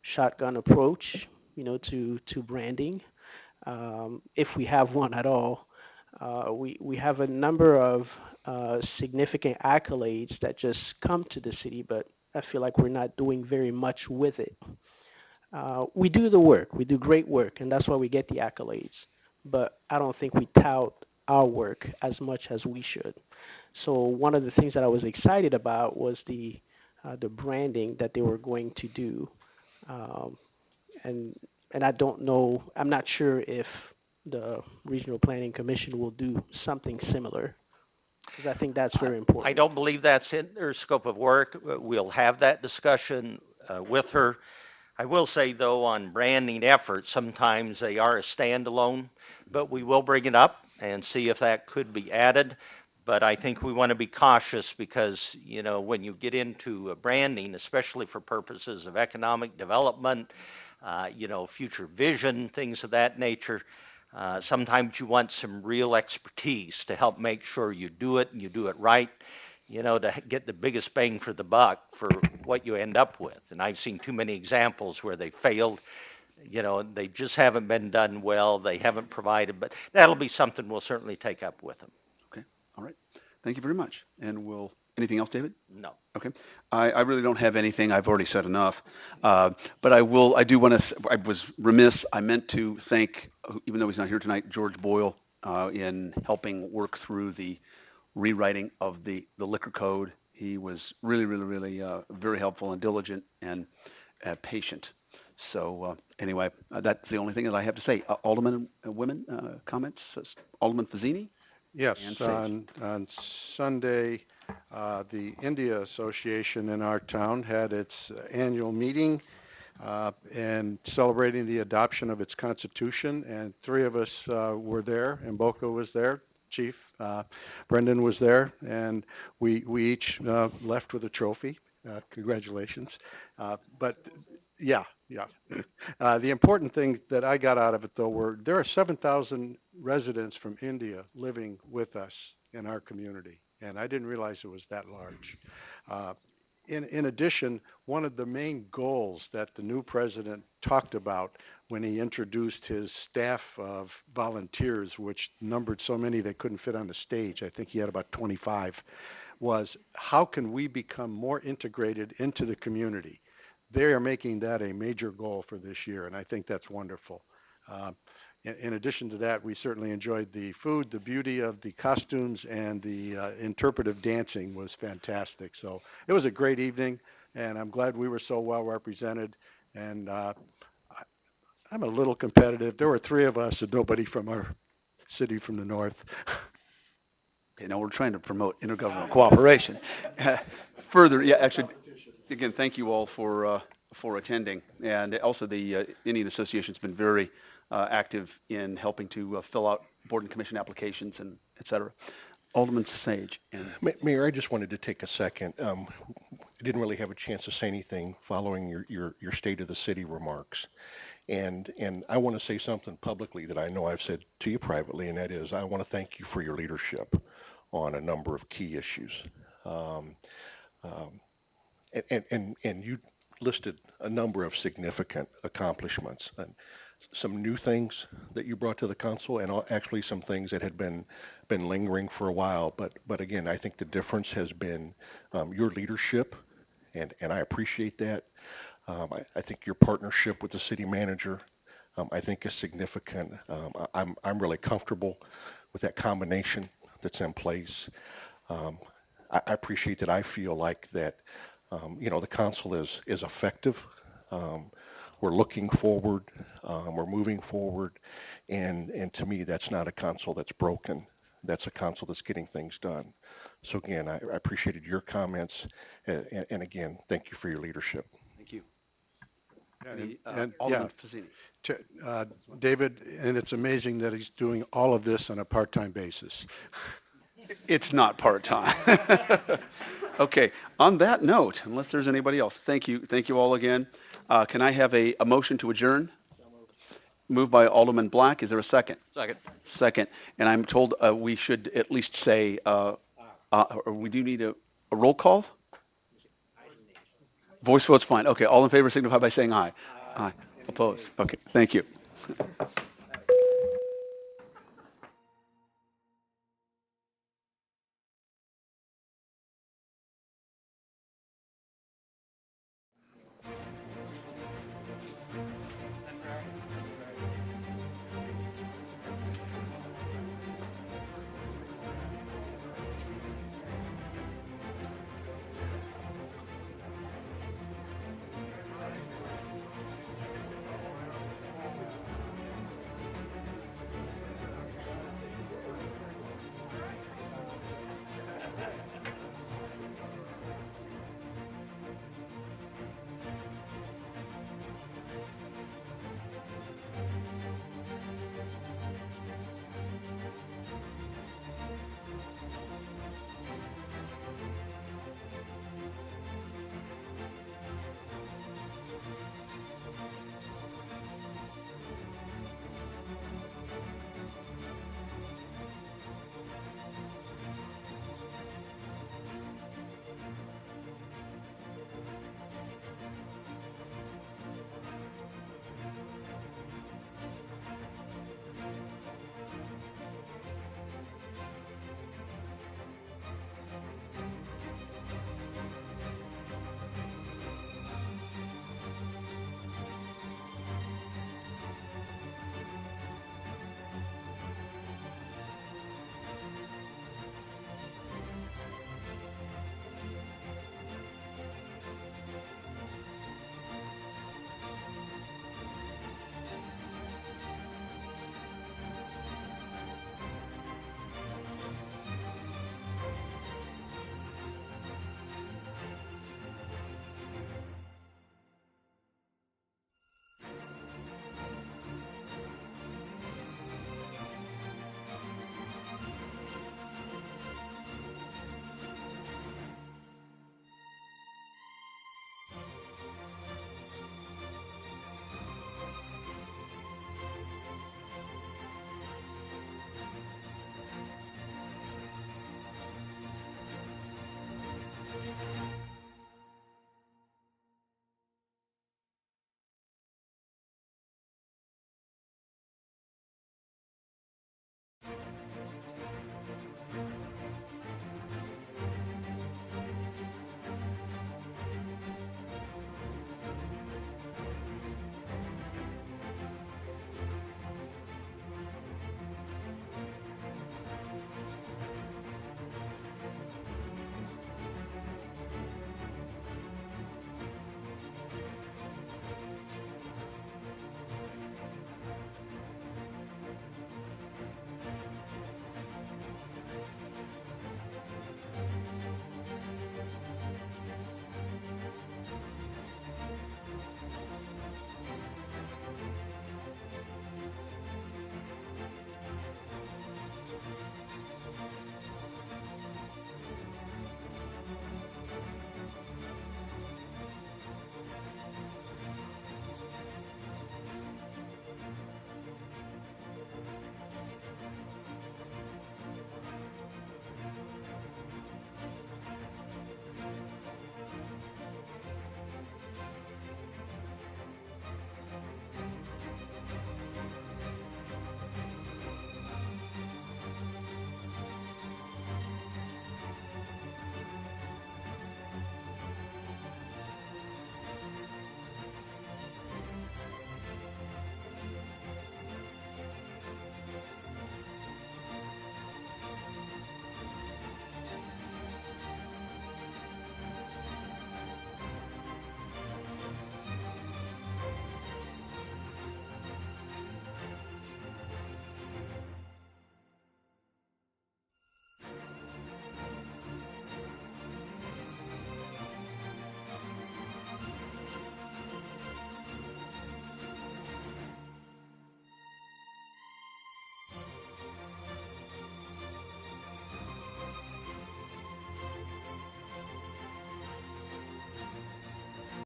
Speaker 8: shotgun approach, to branding, if we have one at all. We have a number of significant accolades that just come to the city, but I feel like we're not doing very much with it. We do the work. We do great work, and that's why we get the accolades. But I don't think we tout our work as much as we should. So one of the things that I was excited about was the branding that they were going to do, um, and I don't know. I'm not sure if the Regional Planning Commission will do something similar, because I think that's very important.
Speaker 5: I don't believe that's in their scope of work. We'll have that discussion with her. I will say, though, on branding efforts, sometimes they are a standalone, but we will bring it up and see if that could be added. But I think we want to be cautious because, when you get into branding, especially for purposes of economic development, future vision, things of that nature, sometimes you want some real expertise to help make sure you do it and you do it right, to get the biggest bang for the buck for what you end up with. And I've seen too many examples where they failed, they just haven't been done well, they haven't provided, but that'll be something we'll certainly take up with them.
Speaker 1: Okay, all right. Thank you very much. And anything else, David?
Speaker 5: No.
Speaker 1: Okay. I really don't have anything. I've already said enough. But I do want to, I was remiss. I meant to thank, even though he's not here tonight, George Boyle in helping work through the rewriting of the liquor code. He was really, really, really very helpful and diligent and patient. So anyway, that's the only thing that I have to say. Aldermen and women comments? Alderman Fazzini?
Speaker 10: Yes,
Speaker 1: And Sage.
Speaker 10: on Sunday, the India Association in our town had its annual meeting and celebrating the adoption of its constitution, and three of us were there. Mboka was there, Chief. Brendan was there, and we each left with a trophy. Congratulations. But yeah. The important thing that I got out of it, though, there are 7,000 residents from India living with us in our community, and I didn't realize it was that large. In addition, one of the main goals that the new president talked about when he introduced his staff of volunteers, which numbered so many they couldn't fit on the stage. I think he had about 25, was how can we become more integrated into the community? They are making that a major goal for this year, and I think that's wonderful. In addition to that, we certainly enjoyed the food, the beauty of the costumes, and the interpretive dancing was fantastic. So it was a great evening, and I'm glad we were so well represented. And I'm a little competitive. There were three of us and nobody from our city from the north.
Speaker 1: Okay, now we're trying to promote intergovernmental cooperation. Further, yeah, actually, again, thank you all for attending, and also the Indian Association's been very active in helping to fill out board and commission applications and et cetera. Alderman Sage. And
Speaker 15: Mayor, I just wanted to take a second. I didn't really have a chance to say anything following your State of the City remarks. And I want to say something publicly that I know I've said to you privately, and that is I want to thank you for your leadership on a number of key issues. And you listed a number of significant accomplishments and some new things that you brought to the council, and actually some things that had been lingering for a while. But again, I think the difference has been your leadership, and I appreciate that. I think your partnership with the city manager, I think is significant. I'm really comfortable with that combination that's in place. I appreciate that. I feel like that, the council is effective. We're looking forward. We're moving forward. And to me, that's not a council that's broken. That's a council that's getting things done. So again, I appreciated your comments. And again, thank you for your leadership.
Speaker 1: thank you.
Speaker 10: And
Speaker 1: Alderman Fazzini.
Speaker 10: David, and it's amazing that he's doing all of this on a part-time basis.
Speaker 1: It's not part-time. Okay, on that note, unless there's anybody else, thank you all again. Can I have a motion to adjourn? Moved by Alderman Black. Is there a second?
Speaker 5: Second.
Speaker 1: Second. And I'm told we should at least say, or we do need a roll call? Voice vote's fine. Okay, all in favor signify by saying aye. Aye. Opposed? Okay, thank you.